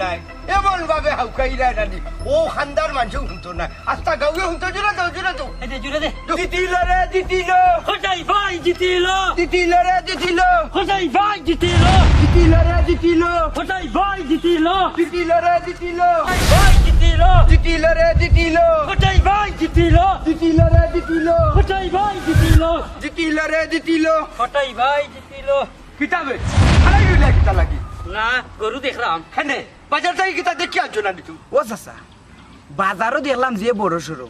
নাই এমন ভাবে হাউকাইরা নানি ও খান্দার মানুষ শুনতো না আস্তা গাউয়ে শুনতো জোরে তো এই দে জুড়ে দে জিতিল রে জিতিল হোসাই ভাই জিতিল জিতিল রে জিতিল হোসাই ভাই জিতিল জিতিল রে জিতিল হোসাই ভাই জিতিল জিতিল রে জিতিল ভাই জিতিল জিতিল রে জিতিল হোসাই ভাই জিতিল জিতিল রে জিতিল হোসাই ভাই জিতিল জিতিল রে জিতিল হোসাই ভাই জিতিল কিতাবে আলাই গইলা কিতা লাগি না গরু দেখলাম হেনে বাজার থেকে কিতা দেখি আনছো না তুমি ও চাচা বাজারও দেখলাম যে বড় সড়ো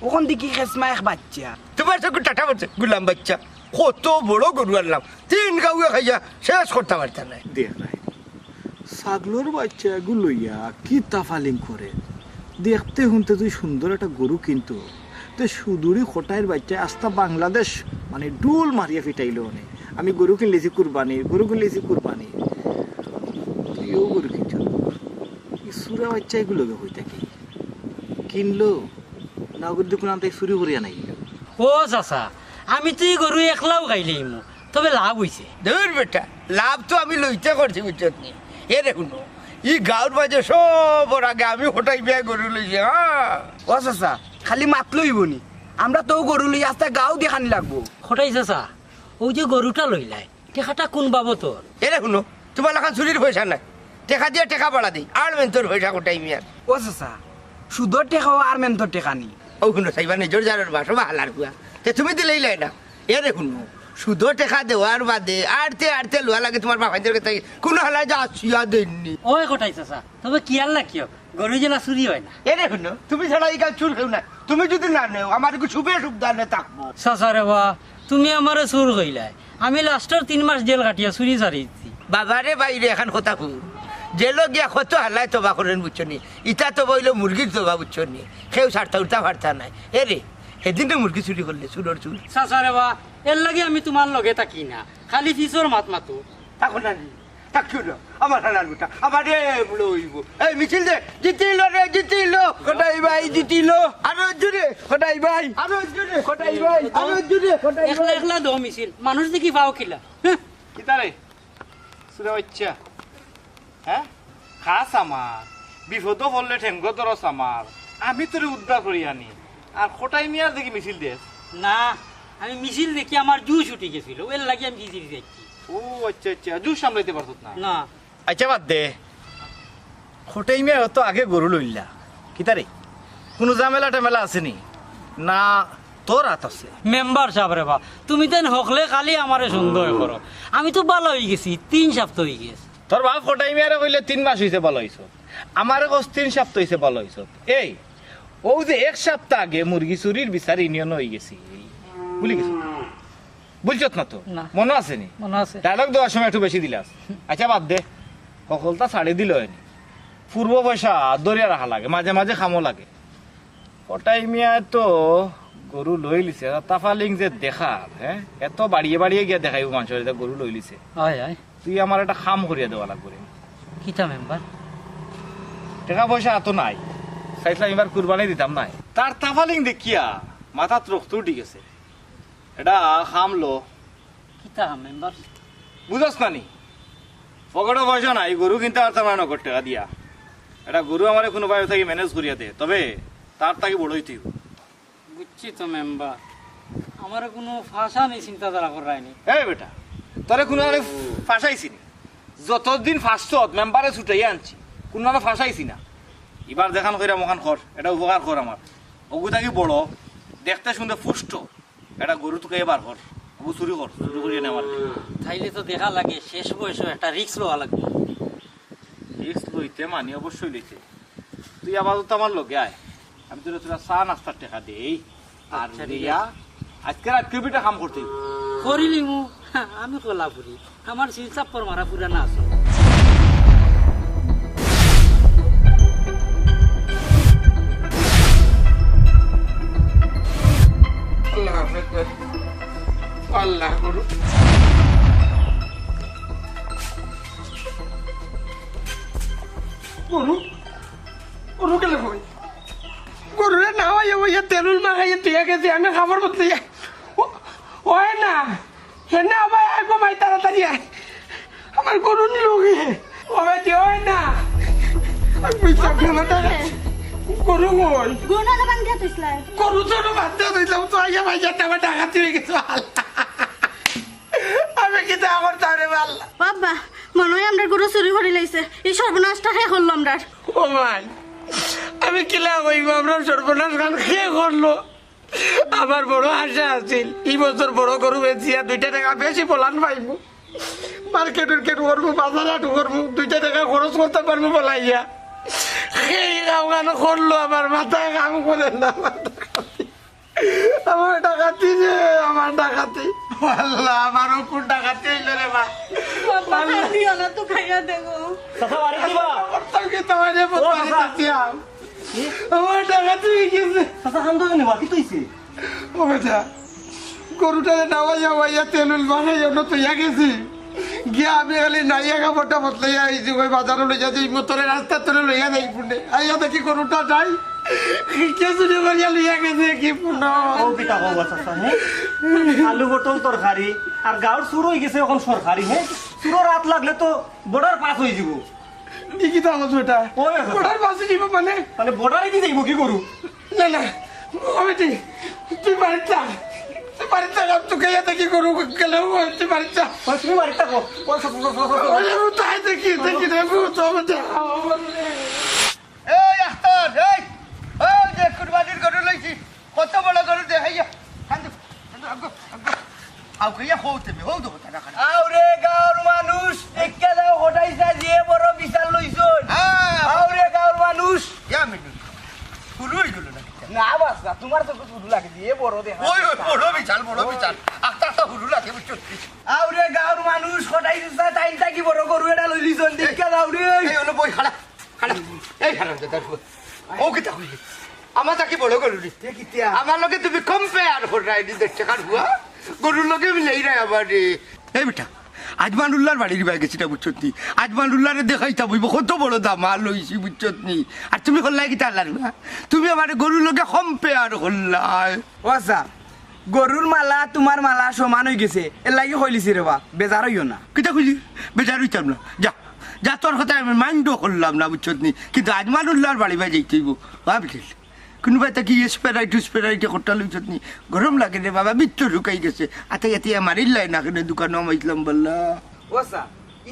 ওখান দেখি খেসমা এক বাচ্চা তোমার সঙ্গে টাটা বলছে গুলাম বাচ্চা কত বড় গরু আনলাম 3 গাউয়ে খাইয়া শেষ করতে পারতা না দেখ নাই ছাগলোর বাচ্চা এগুলো লইয়া কি তাফালিং করে দেখতে শুনতে তুই সুন্দর একটা গরু কিন্তু তো সুদূরই খোটাইয়ের বাচ্চা আস্তা বাংলাদেশ মানে ডুল মারিয়া ফিটাইলো অনেক আমি গরু কিনলেছি কুরবানি তুইও গরু কিনছ সুরা বাচ্চা এগুলো হই থাকি কিনলো না ওগুলো দেখুন আমি চুরি করিয়া নাই ও চাচা আমি তো এই গরু একলাও খাইলেই তবে লাভ হইছে ধর বেটা লাভ তো আমি লইতে করছি বুঝছত নি এ দেখুন ই গাঁর বাজে সবর আগে আমি হোটাই বিয়া গরু লইছি হ্যাঁ ও চাচা খালি মাত লইব নি আমরা তো গরু লই আস্তা গাও দেখানি লাগবো খটাই চাচা ওই যে গরুটা লইলাই টেকাটা কোন বাবো তোর এ দেখুন তোমার এখন চুরির পয়সা নাই টেকা দিয়ে টেকা বাড়া দিই আর মেন তোর পয়সা কোটাই মিয়ার ও চাচা সুদর টেকাও আর মেন্তর টেকা নি ও শুনো সাইবা নিজের জানার বাসো বা হালার কুয়া তে তুমি দিলেই লাই না এ দেখুন শুধু টেকা দেওয়ার বাদে আড়তে লোয়া লাগে তোমার বাবাইদের কাছে কোনো হালা যা আসিয়া দেননি ওই খটাই চাচা তবে কি আর না কিয় গরু জেলা চুরি হয় না এ দেখুন তুমি ছাড়া এই কাজ চুর খেও না তুমি যদি না নেও আমার একটু শুভে সুবিধা থাকবো চাচা রে বা তুমি আমারে চুর কইলাই আমি লাস্টের 3 মাস জেল কাটিয়া চুরি সারি দিছি বাবারে বাইরে এখন কথা কু জেলো গিয়া কত হালাই তোবা করেন বুঝছো নি ইটা তো বইলো মুরগির তোবা বুঝছো নি কেউ ছাড়তা উঠতা ফাড়তা নাই এ রে সেদিন তো মুরগি চুরি করলে চুরোর চুর চাচা রে বা এর লাগে আমি তোমার লগে থাকি না খালি ফিসর মাত মাতো তখন না থাকিও না আমার হালার বুটা আমার রে লইব এই মিছিল দে জিতিল রে জিতিল খোটাই ভাই জিতিল আরো জুড়ে খোটাই ভাই আরো জুড়ে খোটাই ভাই আরো জুড়ে একলা একলা দো মিছিল মানুষ দেখি পাও খিলা কিতারে সুরা বাচ্চা হ্যাঁ খাস আমার বিপদ পড়লে ঠেঙ্গ দরস আমার আমি তোরে উদ্ধার করি আনি আর খোটাই মিয়ার দেখি মিছিল দেশ না আমি মিছিল দেখি আমার জুস উঠে গেছিল এর লাগে আমি জিজি দেখছি ও আচ্ছা জুস সামলাইতে পারছত না না আচ্ছা বাদ দে খোটাই মিয়া তো আগে গরু লইলা কিতারে কোনো ঝামেলা টামেলা আসেনি না তোর হাত আছে মেম্বার সাহেব রে বা তুমি তেন হকলে খালি আমারে সন্দেহ করো আমি তো ভালো হয়ে গেছি 3 সপ্তাহ হয়ে গেছে তোর বাপ খোটাই মিয়ারে কইলে 3 মাস হইছে ভালো হইছ আমারে কস 3 সপ্তাহ হইছে ভালো হইছ এই ও যে 1 সপ্তাহ আগে মুরগি চুরির বিচার ইউনিয়ন হয়ে গেছি ভুলে গেছ বুঝছত না তো না। মনে আছে নি মনে আছে ডায়লগ দেওয়ার সময় একটু বেশি দিলাস আচ্ছা বাদ দে সকলটা ছাড়ি দিল হয়নি পূর্ব পয়সা দরিয়া রাখা লাগে মাঝে মাঝে খামো লাগে ওটাই মিয়া তো গরু লই লিছে তাফালিং যে দেখা হ্যাঁ এত বাড়িয়ে গিয়া দেখাইব মানুষের যে গরু লই লিছে হয় হয় তুই আমার একটা খাম করিয়া দেওয়া লাগবে রে। কিতা মেম্বার টাকা পয়সা এত নাই চাইছিলাম এবার কুরবানি দিতাম নাই তার তাফালিং দেখিয়া মাথাত রক্ত উঠি গেছে এটা খামলো কিতা মেম্বার বুঝস না নি পকেটে পয়সা নাই গরু কিনতে পারতাম না নগদ টাকা দিয়া এটা গরু আমার কোনো ভাবে থাকি ম্যানেজ করিয়া দে তবে তার তাকে বড়ই তুই বুঝছি তো মেম্বার আমার কোনো ভাষা নেই চিন্তাধারা করায়নি এই বেটা তোরে কোনো আমি ফাঁসাইছি নি যতদিন ফাঁসছত মেম্বারে ছুটাই আনছি কোনো আমি ফাঁসাইছি না এবার দেখান কইরা মখান কর এটা উপকার কর আমার ওগু থাকি বড় দেখতে শুনতে পুষ্ট এটা গরু তোকে এবার কর ওগু চুরি কর চুরি করিয়ে নেওয়ার তাইলে তো দেখা লাগে শেষ বয়সে একটা রিক্স লওয়া লাগবে রিক্স লইতে মানি অবশ্যই লইতে তুই আপাতত আমার লগে আয় আমি তোরা তোরা চা নাস্তার টাকা দেই আর আচ্ছা, ঠিক দিয়া আজকে রাত্রে বিটা কাম করতে হইব। করিলি মু আমি কলা পুরি আমার শিলচাপ্পর মারা পুরা না আছে আল্লাহ হাফেজ আল্লাহ গুরু গরু গরু কেলে কই গরুরে না হয় ওই তেলুল মাখাইয়ে তুই গেছে আমি খাবার করতে ওই না হে না ভাই আগে ভাই তাড়াতাড়ি আয় আমার গরু নিল গে ও ভাই তুই ওই না আমার টাকা গরু কই গুনা বান দিয়া তুইছলাই গরু তো বাধ্য হইলাম তো আইয়া ভাইয়া আমার টাকা তুই গেছো আমি কি তা আমার তারে আল্লাহ বাবা মনে হয় আমরা গরু চুরি করে লাইছে এই সর্বনাশটা হে করলো আমরা ও ভাই আমি কিলা কইব আমরা সর্বনাশ গান খেয়ে করলো আমার বড় আশা আছিল এই বছর বড় গরু বেচিয়া 2 টাকা বেশি পলান পাইব মার্কেটের কেটু করবো বাজার হাটু করবো 2 টাকা খরচ করতে পারবো বলাইয়া সেই কাম গান করলো আমার মাথায় কাম করে না আমার ডাকাতি যে আমার ডাকাতি আল্লাহ আমারও কোন ডাকাতি হইল রে মা বাবা দিও না তো খাইয়া দেখো চাচা বাড়ি দিবা তোকে তোমার আমার ডাকাতি হয়ে গেছে চাচা খান তো নিবা কি তুইছে ও বেটা গরুটা নাওয়াইয়া ওয়াইয়া তেলুল বানাইয়া নতুইয়া গেছি গিয়া আমি খালি নাইয়া কাপড়টা বদলাইয়া আইছি ওই বাজারে লইয়া যাই মোটরে রাস্তা তোরে লইয়া যাই পুনে আইয়া দেখি গরুটা যাই কে চুরি করিয়া লইয়া গেছে কি পুন ও পিতা বাবা চাচা হ্যাঁ আলু পটল তরকারি আর গাঁর চুর হয়ে গেছে এখন সরকারি হ্যাঁ চুরোর হাত লাগলে তো বর্ডার পাস হয়ে যাব কি দাম আছে ওটা ওই আছে। ওটার পাশে দিব মানে মানে বর্ডারে দিয়ে যাইব কি করু না না আমি তুই বাড়িতে যা তুই বাড়িতে যা তোকে ইয়া দেখি গরু গেলেও তুই বাড়িতে যা তুমি বাড়িতে থাকো তাই দেখি দেখি রে ভূত এই আস্তার এই ওই যে কুরবানির গরু লইছি কত বড় গরু দেখাইয়া কান্দু কান্দু আগো আগো আউ কইয়া হউতে মে হউ দো টাকা আউরে গাঁর মানুষ একা দাও হটাইছা যে বড় বিশাল লইছন আউরে গাঁর মানুষ ইয়া মিনু শুরুই গেল না না বাসা তোমার তো শুরু লাগে দিয়ে বড় দেখা ওই ওই বড় বিশাল আস্তা আস্তা হুরু লাগে বুঝছো আউরে গাঁর মানুষ হটাইছা টাইমটা কি বড় গরু এটা লই লিছন দেখা দাও রে এই হলো বই খাড়া খাড়া এই খাড়া দাদা ও কিতা কইলি আমার তাকে বড় গরু রে কিতিয়া আমার লগে তুমি কম্পেয়ার করাই দি দেখতে কার হুয়া গরুর লগে মিলাই রে আবার রে এই বেটা আজমানুল্লাহর বাড়ির বাই গেছিটা বুঝছতি আজমানুল্লাহরে দেখাইতা বইব কত বড় দাম আর লইছি বুঝছতনি আর তুমি করলাই কি তালার না তুমি আমার গরুর লগে কম্পেয়ার করলাই ওয়াসা গরুর মালা তোমার মালা সমান হয়ে গেছে এর লাগি হইলিছি রে বা বেজার হইও না কিতা কইলি বেজার হইতাম না যা যা তোর কথা আমি মাইন্ডও করলাম না বুঝছতনি কিন্তু আজমানুল্লাহর বাড়ি বাই যাইতেইব ভাবলি কোনোবাই তাকে স্পেরাইটে করতে লইছতনি গরম লাগে রে বাবা মৃত্যু ঢুকাই গেছে আতে এতে আমার ইল্লাই না কেন দোকানে মাইছিলাম বললা ওয়াসা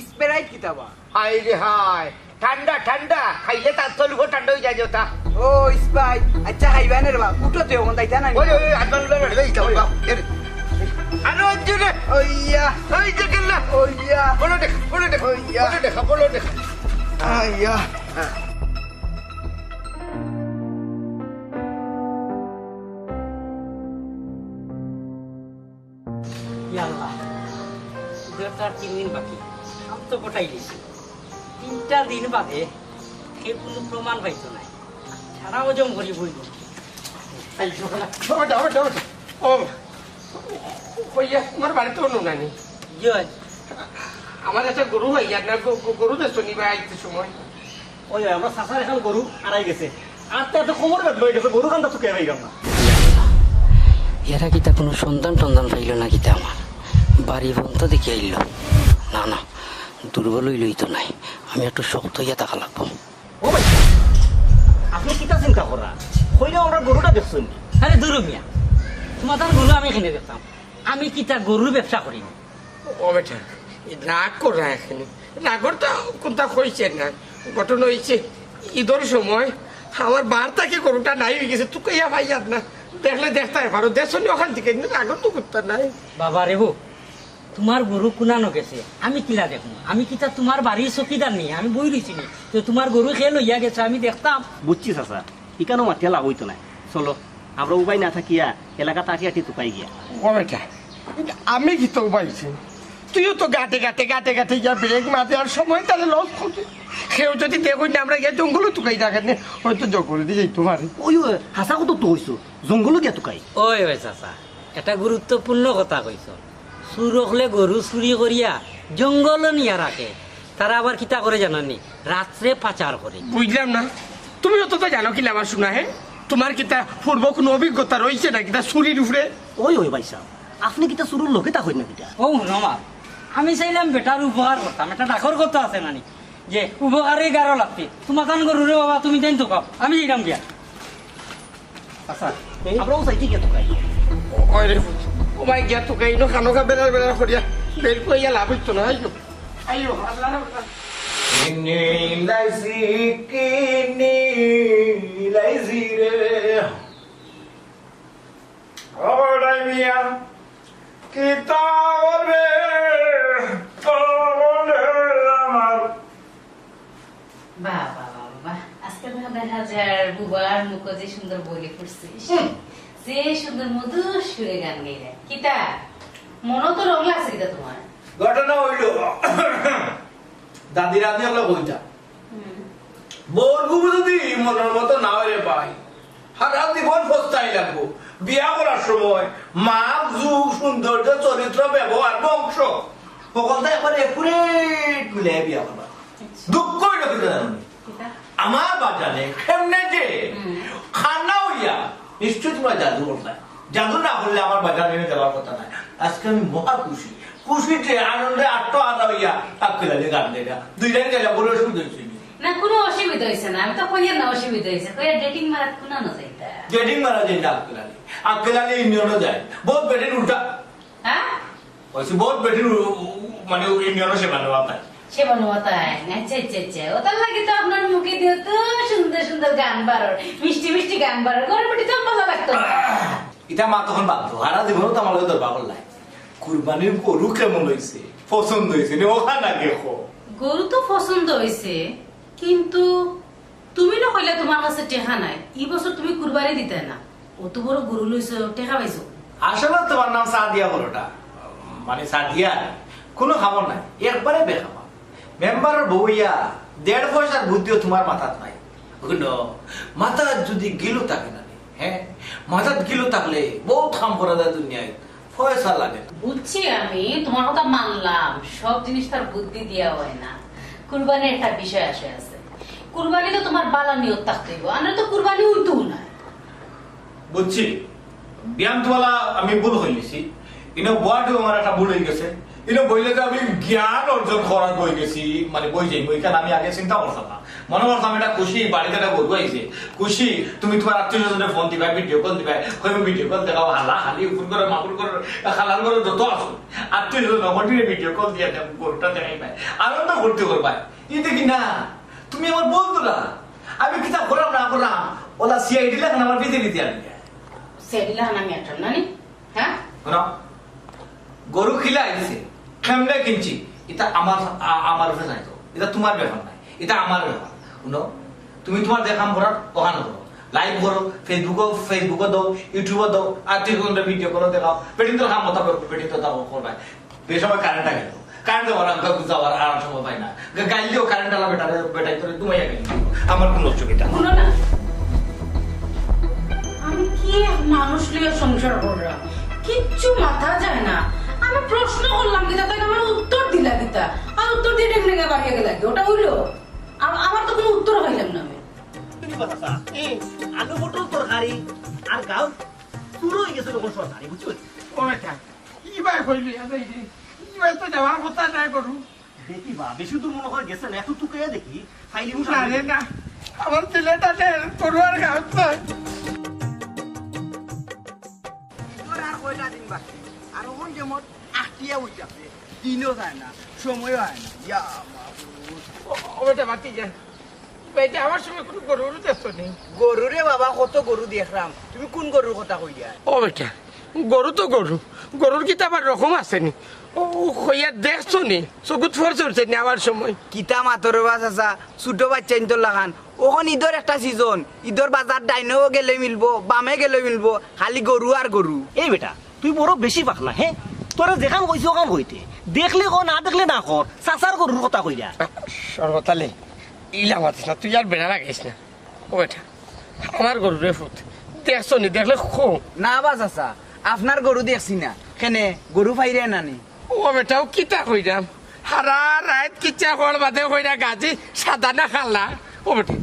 স্প্রাইট কিতাবা হাই রে হাই ঠান্ডা ঠান্ডা খাইলে তার তলুক ঠান্ডা হয়ে যায় যেটা ও স্প্রাইট আচ্ছা খাইবানে রে বা উঠো তে ওখান তাইতা না ওই ওই আজমানুল্লাহর বাড়ি বাই যাও আরে অঞ্জনে ওইয়া ওই যে গেল্লা ওইয়া বলো দেখ বলো দেখ বলো দেখ আইয়া ইয়াল্লাহ দেড়টার 3 দিন বাকি আমি তো গোটাই দিয়েছি 3টা দিন বাদে সে কোনো প্রমাণ পাইতো নাই সারা ওজন ভরি বইল ও কইয়া তোমার বাড়িতে অন্য নানি জয় আমার একটা গরু হইয়া না গরু দেশ নিবা আইতে সময় ওই আমরা চাচার এখন গরু আড়াই গেছে আর তো এত খবর বেদ লই গেছে গরু কান্দা চুকে পাই না এরা কিতা কোনো সন্তান টন্দান পাইল না কিতা আমার বাড়ি পর্যন্ত দেখে আইল না না দুর্বল হইলই তো নাই আমি একটু শক্ত হইয়া থাকা লাগবো ও ভাই আপনি কিটা চিন্তা করা কইলে আমরা গরুটা দেখছেন আরে দূর মিয়া তোমার তার গরু আমি কিনে দেখতাম আমি কিতা গরুর ব্যবসা করি ও বেটা রাগ করা এখানে রাগরটা কোনটা কইছে না ঘটনা হয়েছে ঈদের সময় আমার বার্তাকে গরুটা নাই হয়ে গেছে তুই কইয়া ভাইয়া না দেখলে দেখতে পারো দেশনি ওখান থেকে রাগর তো করতে নাই বাবা রেবু তোমার গরু কুনানো গেছে আমি কিলা দেখুন আমি কিতা তোমার বাড়ির চকিদার নেই আমি বই রয়েছি নি তো তোমার গরু খেয়ে লইয়া গেছে আমি দেখতাম বুঝছি চাচা ইকানো মাতিয়া লাভ হইতো না চলো আমরা উপায় না থাকিয়া এলাকা তাকে আটি তুকাই গিয়া ও বেটা আমি কি তো পাইছি তুইও তো গাটে গাটে গাটে গাটে যা ব্রেক মারতে আর সময় তাহলে লস করতে কেউ যদি দেখুন না আমরা গিয়ে জঙ্গলও তুকাই রাখেন হয়তো জঙ্গল দিয়ে যাই তোমার ওই হাসা কত তো হইছো জঙ্গলও গিয়া তুকাই ওই ওই চাচা এটা গুরুত্বপূর্ণ কথা কইছ চুর হলে গরু চুরি করিয়া জঙ্গল নিয়া রাখে তারা আবার কিতা করে জানানি রাত্রে পাচার করে বুঝলাম না তুমিও তো জানো কি আমার শোনা হ্যাঁ তোমার কিতা পূর্ব কোনো অভিজ্ঞতা রয়েছে না কিতা চুরির উপরে ওই ভাই সাহেব আপনি কিটা শুরুর লোকে তা হই না কিটা ও নমা আমি চাইলাম বেটার উপকার করতাম এটা ডাকর কথা আছে নানি যে উপকারে গারো লাগবে তোমার কান করু রে বাবা তুমি দেন তো কাও আমি যাইলাম গিয়া আচ্ছা আমরা চাইছি কে তো খাই ওই রে ফুট ও মাই গিয়া তো কাই নো খানো কা বেলা বেলা করিয়া বের কইয়া লাভ হইতো না আইও আইও আল্লাহ লাইজি রে ওরাই মিয়া কিতাবে আমার বাবা বাবা আজকে দেখা যায় বুবার মুখ যে সুন্দর বলি ফুটছিস যে সুন্দর মধুর সুরে গান গাইলে কিতা মনও তো রং লাগছে কিতা তোমার ঘটনা হইল দাদি রাতে হলো কইতা বোর গুবু যদি মনের মতো না হইলে পাই সারা জীবন পস্তাই লাগবো বিয়া করার সময় মাপ যুগ সৌন্দর্য চরিত্র ব্যবহার বংশ সকলটা একবারে একুরেট মিলে বিয়া করবা দুঃখ হইল কিন্তু জানি কিতা আমার বাজারে কেমনে যে খানা হইয়া নিশ্চয় তোমরা জাদু করতে জাদু না করলে আমার বাজার নিয়ে যাওয়ার কথা নাই আজকে আমি মহা খুশি খুশিতে আনন্দে আটটা আটা হইয়া আক্কেলালি গান দেয়া দুইটাই গেলে বলে শুনতে না কোনো অসুবিধা হইছে না আমি তো কইয়া না অসুবিধা হইছে কইয়া ডেটিং মারাত কোনা না যাইতা ডেটিং মারা যায় না আক্কেলালি আক্কেলালি ইন্ডিয়ানও যায় বহুত বেটিন উল্টা হ্যাঁ ওইসে বহুত বেটিন মানে ইন্ডিয়ানও সে মানে বাতায় সে বনবতায় আচ্ছা আচ্ছা আচ্ছা ওটার লাগে তো আপনার মুখে দিও তো সুন্দর সুন্দর গান বারোর মিষ্টি মিষ্টি গান বারোর ঘরে বেটি তো ভালো লাগতো না এটা মা তখন বাধ্য হারা জীবনও তো আমার দরবার করলাই কুরবানির গরু কেমন হয়েছে পছন্দ হয়েছে নি ওখানে দেখো গরু তো পছন্দ হয়েছে কিন্তু তুমি না কইলে তোমার কাছে টেকা নাই এই বছর তুমি কুরবানি দিতে না অত বড় গরু লইছো টেকা পাইছো আসলে তোমার নাম সাদিয়া বড়টা মানে সাদিয়া কোনো খবর নাই একবারে বেখাবা মেম্বারের বউইয়া 1.5 পয়সার বুদ্ধিও তোমার মাথাত নাই মাথা যদি গিলু থাকে না হ্যাঁ মাথাত গিলু থাকলে বহুত কাম করা যায় দুনিয়ায় পয়সা লাগে বুঝছি আমি তোমার কথা মানলাম সব জিনিস তার বুদ্ধি দিয়া হয় না কুরবানির একটা বিষয় আছে কুরবানি তো তোমার বালা নিয়ত থাকতে হইব আমরা তো কুরবানি হইতো না বুঝছি ব্যায়াম তোলা আমি ভুল হইছি ইনো বয়াটিও আমার একটা ভুল হয়ে গেছে ইনো বইলে যে আমি জ্ঞান অর্জন করার বই গেছি মানে বই যাই বইখানে আমি আগে চিন্তা করতাম না মনে করতাম এটা খুশি বাড়িতে একটা গরু আইছে খুশি তুমি তোমার আত্মীয় স্বজনের ফোন দিবা ভিডিও কল দিবা কইবে ভিডিও কল দেখাও হালা হালি উপর করে মাপুর করে খালার করে যত আসো আত্মীয় স্বজন হটিয়ে ভিডিও কল দিয়ে দেব গরুটা দেখাই পাই আনন্দ করতে করবা এই দেখি না তুমি আমার বন্ধুরা আমি কিতাব করলাম না করলাম ওলা সিআইডি লেখেন আমার বিদেরি দিয়ে আনি সেদিলা হানা মেট্রাম নানি হ্যাঁ শোনো গরু খিলা আইছে কেমনে কিনছি এটা আমার উপরে নাই তো এটা তোমার ব্যাপার নাই এটা আমার ব্যাপার শুনো তুমি তোমার দেখাম করার ওখানে করো লাইভ করো ফেসবুকে দাও ইউটিউবে দাও আর তুই কোনটা ভিডিও করো দেখাও পেটিং তো কাম মতো পেটিং তো দাও করবা বেসময় কারেন্টটা গেল কারেন্ট দেওয়ার আমাকে যাওয়ার আর সময় পাই না গাইলেও কারেন্ট আলা বেটাই করে তুমি আমার কোনো অসুবিধা শুনো না আমি কি মানুষ লিয়ে সংসার করলাম কিচ্ছু মাথা যায় না আমি প্রশ্ন করলাম কিতা তাই আমার উত্তর দিলা কিতা আর উত্তর দিয়ে টেকনে গা বাড়িয়ে গেলা ওটা হইলো আমার তো কোনো উত্তর হইলাম না আমি আলু পটল তরকারি আর গাও পুরো হয়ে গেছে তখন সরকারি বুঝছো ও বেটা ইবাই কইলি আদে ইবাই তো যাওয়ার কথা নাই করু দেখি বা বেশি দূর মনে করে গেছে না একটু তুকে দেখি ফাইলি না রে না আমার ছেলেটাতে পড়ুয়ার গাছ নয় আর কয়টা দিন বাকি আর ওখান যেমন আটিয়া উঠে যাবে দিনও যায় না সময়ও হয় না ইয়া ও বেটা বাতি যা বেটা আমার সঙ্গে কোনো গরুর দেখছো নেই গরুরে বাবা কত গরু দেখলাম তুমি কোন গরুর কথা কইয়া ও বেটা গরু তো গরু গরুর কি তো আবার রকম আসেনি ও হইয়া দেখছো নি চকুত ফর চলছে নি আমার সময় কিতা মাতর বাস আসা ছোট বাচ্চা ইন্তর লাগান ওখান ঈদের একটা সিজন ঈদের বাজার ডাইনেও গেলে মিলবো বামে গেলে মিলবো খালি গরু আর গরু এই বেটা তুই বড় বেশি পাকলা হ্যাঁ তোরা যেখান কইছি ওখান কইতে দেখলে কো না দেখলে না কর চাচার গরুর কথা কইরা সর্বতালে ইলা মাতিস না তুই আর বেড়া লাগাইস না ও বেটা আমার গরু রে ফুট দেখছো নি দেখলে খো না বাস আসা আপনার গরু দেখছি না কেনে গরু ফাইরে নানি ও বেটাও কিতা কইরাম হারা রাত কিচ্ছা হওয়ার বাদে কইরা গাছি সাদা না খাল্লা ও বেটা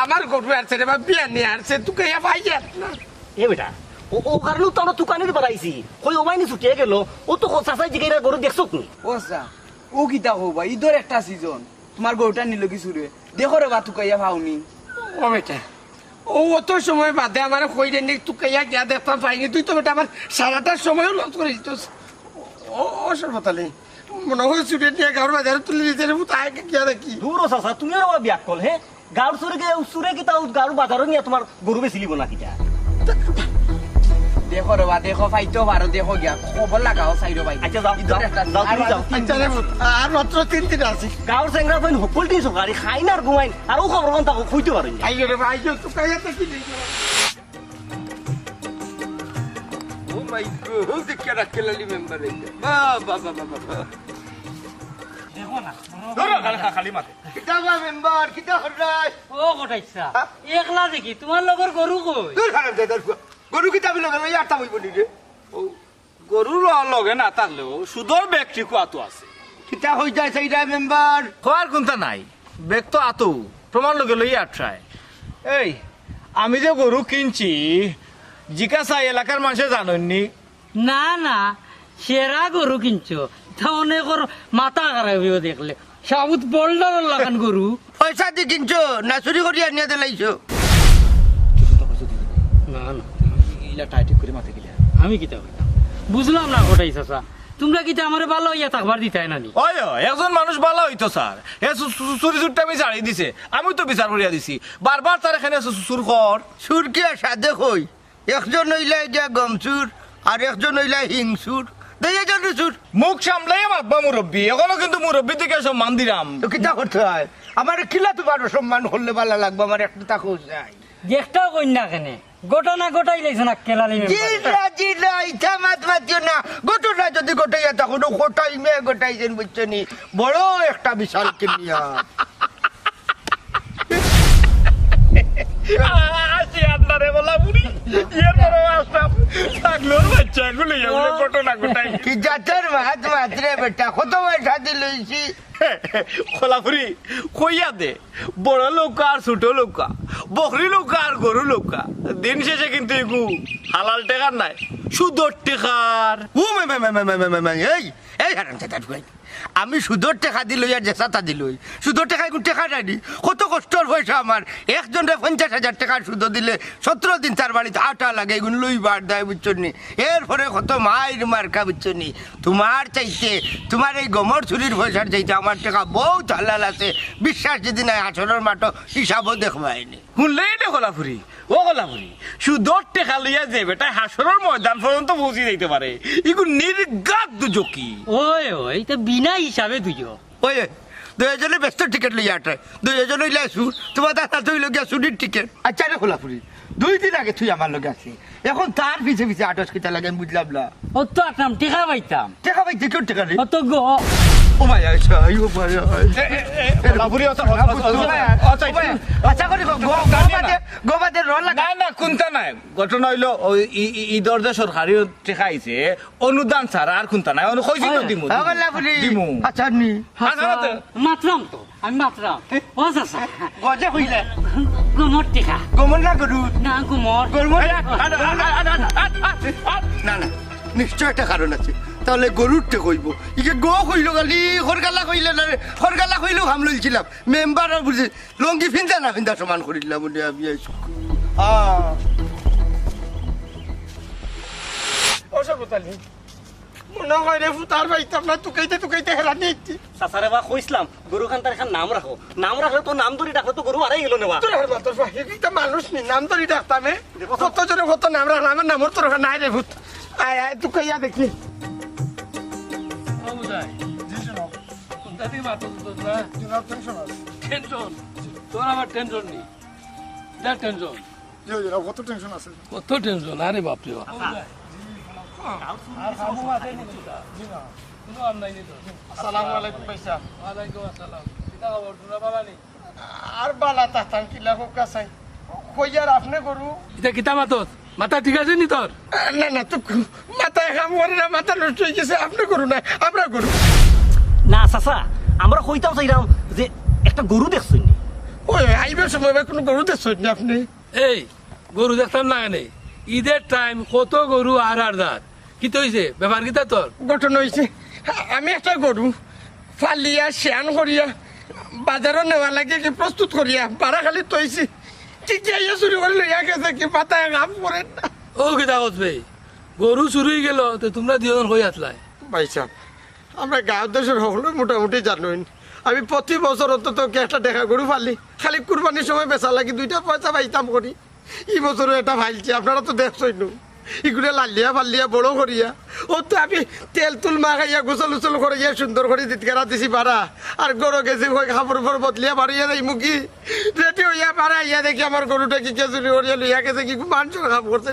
আমার গরু আসছে রে বা বিয়া নিয়ে আসছে তুকে ইয়া পাই না এ বেটা ও কারণে তো আমরা তুকানিতে বাড়াইছি কই ও মাইনি ছুটিয়ে গেল ও তো চাচাই জিগাইরা গরু দেখছো কি ও সা ও কিতা হবা ঈদের একটা সিজন তোমার গরুটা নিল কি সুরে দেখো রে বা তুকাইয়া ভাউনি ও বেটা ও অত সময় বাদে আমার কই রে তুই কাইয়া গিয়া দেখতে পাইনি তুই তো বেটা আমার সারাটা সময়ও লস করে দিতস ও সর্বতালে মনে হয় চুরি নিয়ে গাঁর বাজারে তুলে দিতে রে তাই গিয়া দেখি দূর চাচা তুমি আর বিয়াক কল হে গাঁর চুরে কি তাও গাঁর বাজারও নিয়ে তোমার গরু বেচি লিব না কিটা দেখো রে বা দেখো ফাইতো পারো দেখো গিয়া খবর লাগাও চাইরো ভাই আচ্ছা যাও যাও যাও তুমি যাও আচ্ছা রে ভূত, আর মাত্র 3 দিন আছে গাঁর চেংরা ফাইন সকল দিন সকালে খাই না আর ঘুমাইন আর ও খবর কোন তাকে খুঁজতে পারেন আইও রে ভাই তুই কাইয়া দেখি দেখি Oh my God, the Karakalali member. Baba. খালি মাথে Kitaba member, kita hordai. ও গোটাইছা একলা দেখি তোমার লগর গরু কই Dur haram de dar. Guru kitabi laga na yarta hoy boni re. গরুর লগে না থাকলেও সুদর ব্যক্তি কোয়াতো আছে Kita hoy jai saida member. খোয়ার কোনটা নাই বেগ তো আতো প্রমাণ লগে লই আট্রায় এই আমি যে গরু কিনছি জিজ্ঞাসা এলাকার মানুষে জানেননি না না সেরা গরু কিনছো তা অনেকর মাথা খারাপ হইব দেখলে সাবুত বোল্ডার লাগান গরু পয়সা দি কিনছো না চুরি করি আনিয়া দিলাইছো না না ইলা টাইট করে মাথা গিলা আমি কিতা কইতাম বুঝলাম না গোটাই চাচা তোমরা কিতা আমারে ভালো হইয়া থাকবার দিতাই না নি ওই একজন মানুষ ভালো হইতো স্যার এ চুরি চুরটা আমি জানিয়ে দিছে আমি তো বিচার করিয়া দিছি বারবার তার এখানে চুর কর সুর কি আসা দেখই একজন হইলা যা গমচুর আর একজন হইলা হিংসুর দুইজন সুর মুখ সামলাই মাতবা মুরব্বী এখনো কিন্তু মুরব্বী থেকে সম্মান দিলাম তো কিতা করতে হয় আমার কিলা তোমার সম্মান করলে ভালো লাগবে আমার একটা তাকো চাই দেখটাও কই না কেনে গোটা না গোটাই লাইছ না কেলালি জিলা ইটা মাত মাতিও না ঘটনা যদি ঘটাইয়া তখন গোটাই মেয়ে গোটাইছেন বুঝছো নি বড় একটা বিশাল কিনিয়া আসি আপনারে বলা বুড়ি এর বড় আসতাম থাকলোর বাচ্চা গুলো এগুলো ঘটনা ঘটাই কি জাতের মাত মাত্রে বেটা কত পয়সা দিলইছি খোলাফুরি কইয়া দে বড় লোক আর ছোট লোক বকরি লোক আর গরু লোক দিন শেষে কিন্তু এগু হালাল টেকার নাই সুদর টেকার ও এই হারাম চাটা ঢুকাই আমি সুদর টাকা দিল আর জেসাটা দিল সুদর টাকায় কোন টাকা নাই কত কষ্টর পয়সা আমার একজনে 50,000 টাকা সুদ দিলে 17 দিন তার বাড়িতে আটা লাগে এগুলো লইবার দেয় বুঝছো নি এরপরে কত মায়ের মার্কা বুঝছো নি তোমার চাইতে তোমার এই গমর চুরির পয়সার চাইতে আমার টাকা বহুত হালাল আছে বিশ্বাস যদি নাই আসরের মাঠো হিসাবও দেখবাইনি শুনলেই নে খোলাফুরি ও খোলাফুরি সুদর টেকা লইয়া যে বেটা হাসরের ময়দান পর্যন্ত পৌঁছে যাইতে পারে এগু নির্গাত দুজকি ওই ওই তো বিনা হিসাবে দুইও ওই দুজনে ব্যস্ত টিকিট লইয়া আটে দুজন হইলে সুর তোমার দাদা তুই লগিয়া সুরির টিকিট আচ্ছা রে খোলাফুরি 2 দিন আগে তুই আমার লগে আছে এখন তার পিছে পিছে আটস কিতা লাগে আমি বুঝলাম না ও তো আটলাম টেকা পাইতাম টাকা পাইতে কেউ টাকা নেই ও তো গো ও মাই আচ্ছা ও মাই খোলাফুরি আচ্ছা করে গোবাদে রল লাগা না না কোনটা নাই ঘটনা হইলো ওই ঈদর যে সরকারি টেকা আইছে অনুদান ছাড়া আর কোনটা নাই অনু কইছি তো দিমু খোলাফুরি দিমু আচ্ছা নি মাতলাম তো আমি মাতলাম ও চাচা গজা হইলে গুমর টেকা গমন না করু না গুমর গমন না না নিশ্চয় একটা কারণ আছে তাহলে গরুরটা কইব ইকে গো কইলো খালি খরগালা কইলে না খরগালা কইলেও হাম লইছিলাম মেম্বার বুঝে লঙ্গি ফিন্দা না ফিন্দা সমান করিলাম বলে আমি আইসু ও সর্বতালে মনে হয় রে ফুতার পাইতাম না তুকাইতে হেরানি একটি চাচারে বা কইছিলাম গরু খান তার এখন নাম রাখলে তো নাম ধরে ডাকলে তো গরু আড়াই গেল নেওয়া তোর আর মাত্র একটা মানুষ নি নাম ধরি ডাকতামে কত জনে কত নাম রাখলাম আমার নামর তোর নাই রে ভূত আয় আয় তুকাইয়া দেখি টেনশন তোর আবার টেনশন নেই যা টেনশন কত টেনশন আরে বাপরে বাপ আসসালামু আলাইকুম পয়সা ওয়ালাইকুম আসসালাম কিতা খবর তোরা বাবা নি আর বালা তাতান কিলা হোক কাছাই কইয়ার আপনি করু এটা কিতা মাতত মাথা ঠিক আছে নি তোর না না তো মাথায় কাম করে না মাথা নষ্ট হয়ে গেছে আপনি করু না আমরা করু না চাচা আমরা কইতাম চাইলাম যে একটা গরু দেখছেন নি ওই আইবার সময় কোনো গরু দেখছেন না আপনি এই গরু দেখতাম না কেন ঈদের টাইম কত গরু আর দাঁত কি তো হয়েছে ব্যাপার কিতা তোর ঘটনা হয়েছে আমি একটা গরু ফালিয়া শ্যান করিয়া বাজারও নেওয়া লাগে কি প্রস্তুত করিয়া পাড়া খালি তৈছি ঠিক ইয়ে চুরি করে লইয়া গেছে কি পাতায় কাম করেন না। ও কিতা করবে গরু চুরি গেল তো তোমরা দুজন হয়ে আসলাই ভাই সাহেব আমরা গাঁও দেশের সকলে মোটামুটি জানুন আমি প্রতি বছর অন্তত একটা দেখা গরু ফালি খালি কুরবানির সময় বেচা লাগি 2টা পয়সা পাইতাম করি এই বছরও এটা ফাইলছি আপনারা তো দেখছই নু এগুলো লালিয়া ফালিয়া বড় করিয়া ও তো আমি তেল তুল মাখাইয়া গোসল উচল করিয়া সুন্দর করে দিতকারা দিছি পারা আর গরু গেছি ওই খাবার পর বদলিয়া বাড়িয়া যাই মুখি রেডি হইয়া পারা ইয়া দেখি আমার গরুটা কি কেজুরি করিয়া লইয়া গেছে কি মানুষের খাপ করছে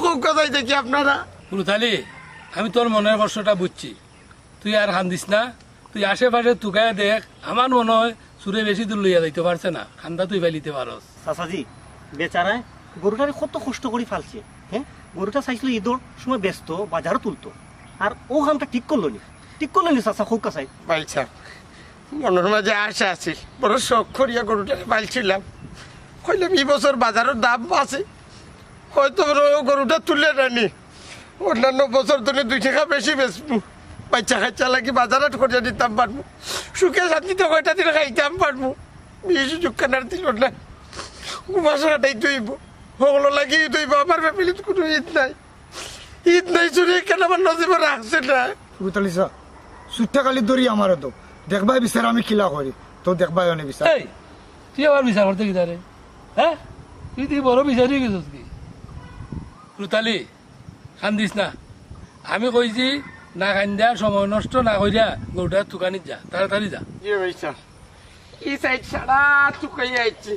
খুব কথাই দেখি আপনারা পুরুতালি আমি তোর মনের কষ্টটা বুঝছি তুই আর হান্দিস না তুই আশেপাশে তুকায় দেখ আমার মনে হয় সুরে বেশি দূর লইয়া যাইতে পারছে না খান্দা তুই ফেলিতে পারস চাচাজি বেচারায় গরুটারে কত কষ্ট করে ফালছে হ্যাঁ গরুটা চাইছিল ঈদর সময় ব্যস্ত বাজারও তুলতো আর ও কামটা ঠিক করলো নি চাচা খুব কাছাই ভাই সাহেব মনের মাঝে আশা আছে বড় শখ করিয়া গরুটা পাইছিলাম কইলাম এই বছর বাজারের দাম আছে হয়তো গরুটা তুলে নেনি অন্যান্য বছর ধরে 2 টাকা বেশি বেচবো বাচ্চা খাচ্চা লাগি বাজারত করিয়া দিতাম পারবো সুখে শান্তিতে কয়টা দিন খাইতাম পারবো এই সুযোগ কেনার দিল না বাসাটাই তৈব হলো লাগি তৈব আমার ফ্যামিলিত কোনো ঈদ নাই চুরি কেন আমার নজিব রাখছে না পুরুতালিসা সুট্টা কালি দরি আমারও তো দেখবাই বিচার আমি কিলা করি তো দেখবাই অনেক বিচার এই তুই আবার বিচার করতে কি তারে হ্যাঁ তুই বড় বিচারি গেছিস কি পুরুতালি কান্দিস না আমি কইছি না কান্দা সময় নষ্ট না কইরা গরুটা তুকানিত যা তাড়াতাড়ি যা ইয়ে ভাইসা এই সাইড সারা চুকাই আইছে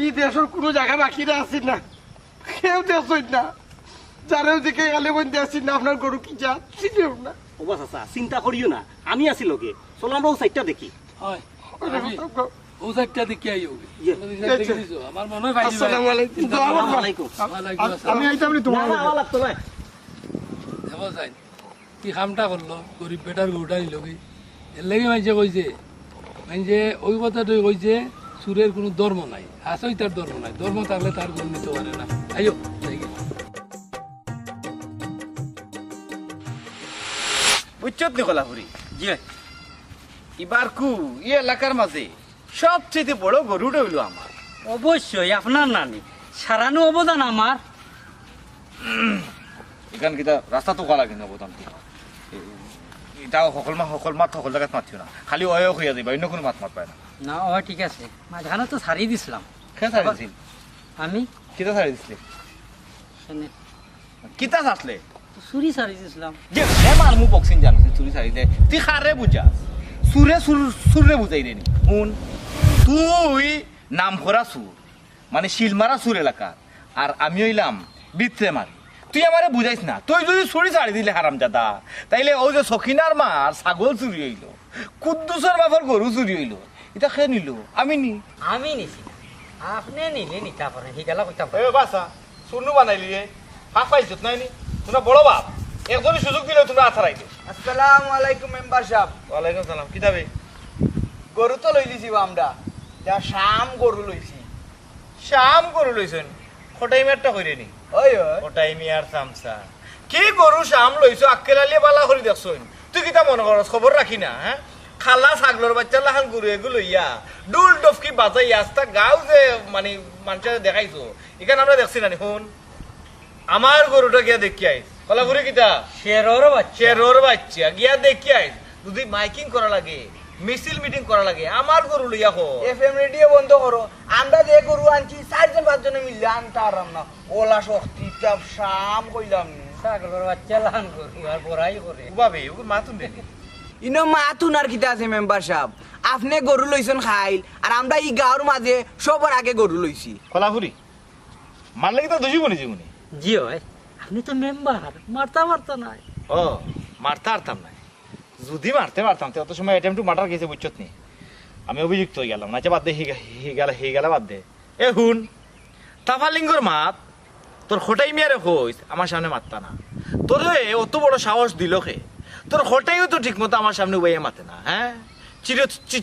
এই দেশের কোনো জায়গা বাকি আছে না কেউ দেশই না যারেও দিকে গেলে বন্ধে আসি না আপনার গরু কি যা চিনেও না ও চাচা চিন্তা করিও না আমি আছি লগে চলো আমরা ও সাইডটা দেখি হয় ও সাইডটা দেখি আইও আমার মনে হয় আসসালামু আলাইকুম দোয়া করবা। আমি আইতাম নি তোমার লগে। লাগতো না দেখো যাই কি কামটা করলো গরিব বেটার গরুটা নিল কি এর লেগে মাইছে কইছে মাইছে ওই কথাটাই কইছে সুরের কোনো ধর্ম নাই আসই তার ধর্ম নাই ধর্ম থাকলে তার গরু নিতে পারে না আইও যাই গে। বুঝছত নি কলাপুরি জি এবার কু ই এলাকার মাঝে সবচেয়ে বড় গরুটা হইলো আমার অবশ্যই আপনার নানি সারানো অবদান আমার এখান কিতা রাস্তা তো কলা কিন্তু অবদান এটাও সকল মাত সকল জায়গাত মাতিও না খালি অয় হইয়া যাইবা অন্য কোনো মাত মাত পায় না না ও ঠিক আছে মাঝখানে তো ছাড়িয়ে দিছিলাম খেয়ে ছাড়ি দিছিল আমি কিতা ছাড়ি দিছিলে শুনে কিতা ছাড়লে তো চুরি ছাড়িয়ে দিছিলাম যে মার মু বক্সিং জানো চুরি ছাড়ি দে তুই খারে বুঝা সুরে বুঝাই রে শুন তুই নাম করা সুর মানে শিলমারা সুর এলাকা আর আমি হইলাম বিত্রে মারি তুই আমারে বুঝাইস না তুই যদি চুরি ছাড়ি দিলে হারাম জাদা তাইলে ওই যে সখিনার মার ছাগল চুরি হইলো কুদ্দুসের বাপর গরু চুরি হইলো এটা খেয়ে নিল আমি নি আমি নিছি আপনি নিলে নিতা পারেন হিগালা কইতাম এ বাসা শুনু বানাইলি রে ফাঁক পাইছত নাই নি তোমরা বড় বাপ একজনই সুযোগ দিলে তোমরা আথারাই দে আসসালামু আলাইকুম মেম্বার সাহেব ওয়ালাইকুম সালাম কিতাবে গরু তো লই লিছি আমরা যা শাম গরু লইছি শাম গরু লইছেন খটাই মেরটা কইরে নি ওই ওই খটাই মি আর সামসা কি গরু শাম লইছো আক্কেলালিয়ে বালা করে দেখছইন তুই কিতা মনে করস খবর রাখি না হ্যাঁ খালা ছাগলর বাচ্চা লাখান গরু এগুলো লইয়া ডুল ডফকি বাজাই আস্তা গাও যে মানে মানুষের দেখাইছো এখানে আমরা দেখছি না শুন আমার গরুটা গিয়া দেখি আইস কলাপুরি কিতা শেরর বাচ্চা শেরোর বাচ্চা গিয়া দেখি আইস যদি মাইকিং করা লাগে মিছিল মিটিং করা লাগে আমার গরু লইয়া হো এফএম রেডিও বন্ধ করো আমরা যে গরু আনছি 4-5 জনে মিললে আনতে পারলাম না ওলা শক্তি চাপ শাম কইলাম ছাগলের বাচ্চা লান করি আর বড়াই করে বাবে ওকে মাতুন দেনি ইনো মা তুনার কিতা আছে মেম্বার সাহেব আপনি গরু লইছেন খাইল আর আমরা এই গাঁর মাঝে সবার আগে গরু লইছি কলাপুরি মারলে কি তো দুজীবনী জীবনী জি হয় আপনি তো মেম্বার মারতা নাই ও মারতে পারতাম না যদি মারতে পারতাম তো অত সময় অ্যাটেম্প টু মার্ডার কেসে বুঝছত নি আমি অভিযুক্ত হয়ে গেলাম না বাদ দে হি গেল বাদ দে এ হুন তাফালিঙ্গর মাত তোর খোটাই মিয়ারে কইস আমার সামনে মারতা না তোর অত বড় সাহস দিল খে তোর খোটাইও তো ঠিক মতো আমার সামনে উবাইয়া মাতে না হ্যাঁ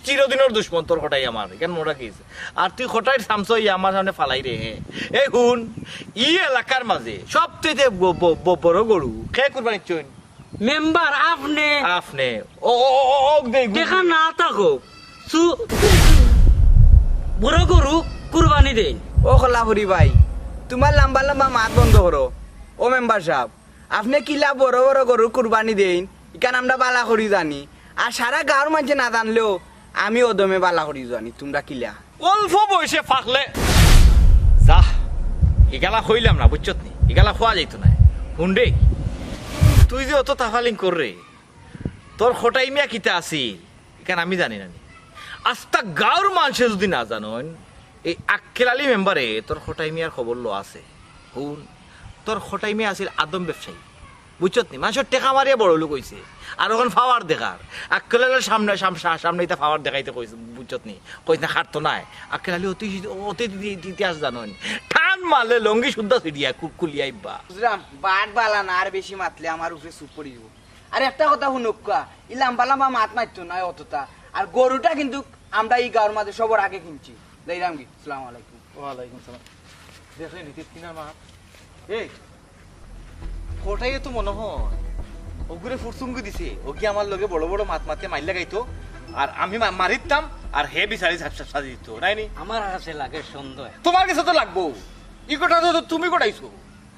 চিরদিনের দুশ্মন তোর খোটাই আমার কেন মোটা কিস আর তুই খোটাই সামস আমার সামনে ফালাই রে এ হুন ই এলাকার মাঝে সবচেয়ে বড় গরু খে কুরবানি চইন মেম্বার আপনি আপনি ও দে দেখা না থাকো বড় গরু কুরবানি দেন। ও খোলাফুরি ভাই তোমার লম্বা লম্বা মাত বন্ধ করো। ও মেম্বার সাহেব আপনি কিলা বড় বড় গরু কুরবানি দেন ইকান আমরা বালা করি জানি, আর সারা গাঁর মাঝে না জানলেও আমি ওদমে বালা করি জানি। তোমরা কিলা অল্প বয়সে ফাঁকলে যা এগালা হইলাম না বুঝছত নি, এগালা খোয়া যাইতো না। হুন্ডে তুই যে অত তাফালিং কর রে, তোর খোটাই মিয়া কিতা আসিল এখানে আমি জানি না। আস্তা গাঁর মানুষে যদি না জানন এই আক্কেল আলী মেম্বারে তোর খোটাই মিয়ার খবর লো আছে। হুন তোর খোটাই মিয়া আসিল আদম ব্যবসায়ী বুঝছত নি, মানুষের টেকা মারিয়া বড় লোক হইছে। আর ওখান ফাওয়ার দেখার আক্কেল আলীর সামনে এটা ফাওয়ার দেখাইতে কইছে বুঝছত নি, কইস না খাটতো নাই। আক্কেল আলী অতি ইতিহাস জানন, ঠান মারলে লঙ্গি শুদ্ধা ছিড়িয়া কুলিয়াইবা। বুঝলাম বাট বালা না, আর বেশি মাতলে আমার উপরে চুপ পড়ি যাব। আর একটা কথা শুনুকা, ই লম্বা লম্বা মাত মারতো না অতটা। আর গরুটা কিন্তু আমরা এই গাঁর মাঝে সবার আগে কিনছি। যাইরাম কি, আসসালামু আলাইকুম। ওয়ালাইকুম সালাম। দেখলে নীতিশ কিনার মা এই কোটাই তো মনে হয় ওগুরে ফুরসুঙ্গি দিছে, ও কি আমার লগে বড় বড় মাত মাতে মাইল লাগাইতো আর আমি মারিতাম আর হে বিচারি সাজি দিত নাইনি। আমার কাছে লাগে সন্দেহ। তোমার কাছে তো লাগবো, ই কথা তো তুমি কোটাইছো।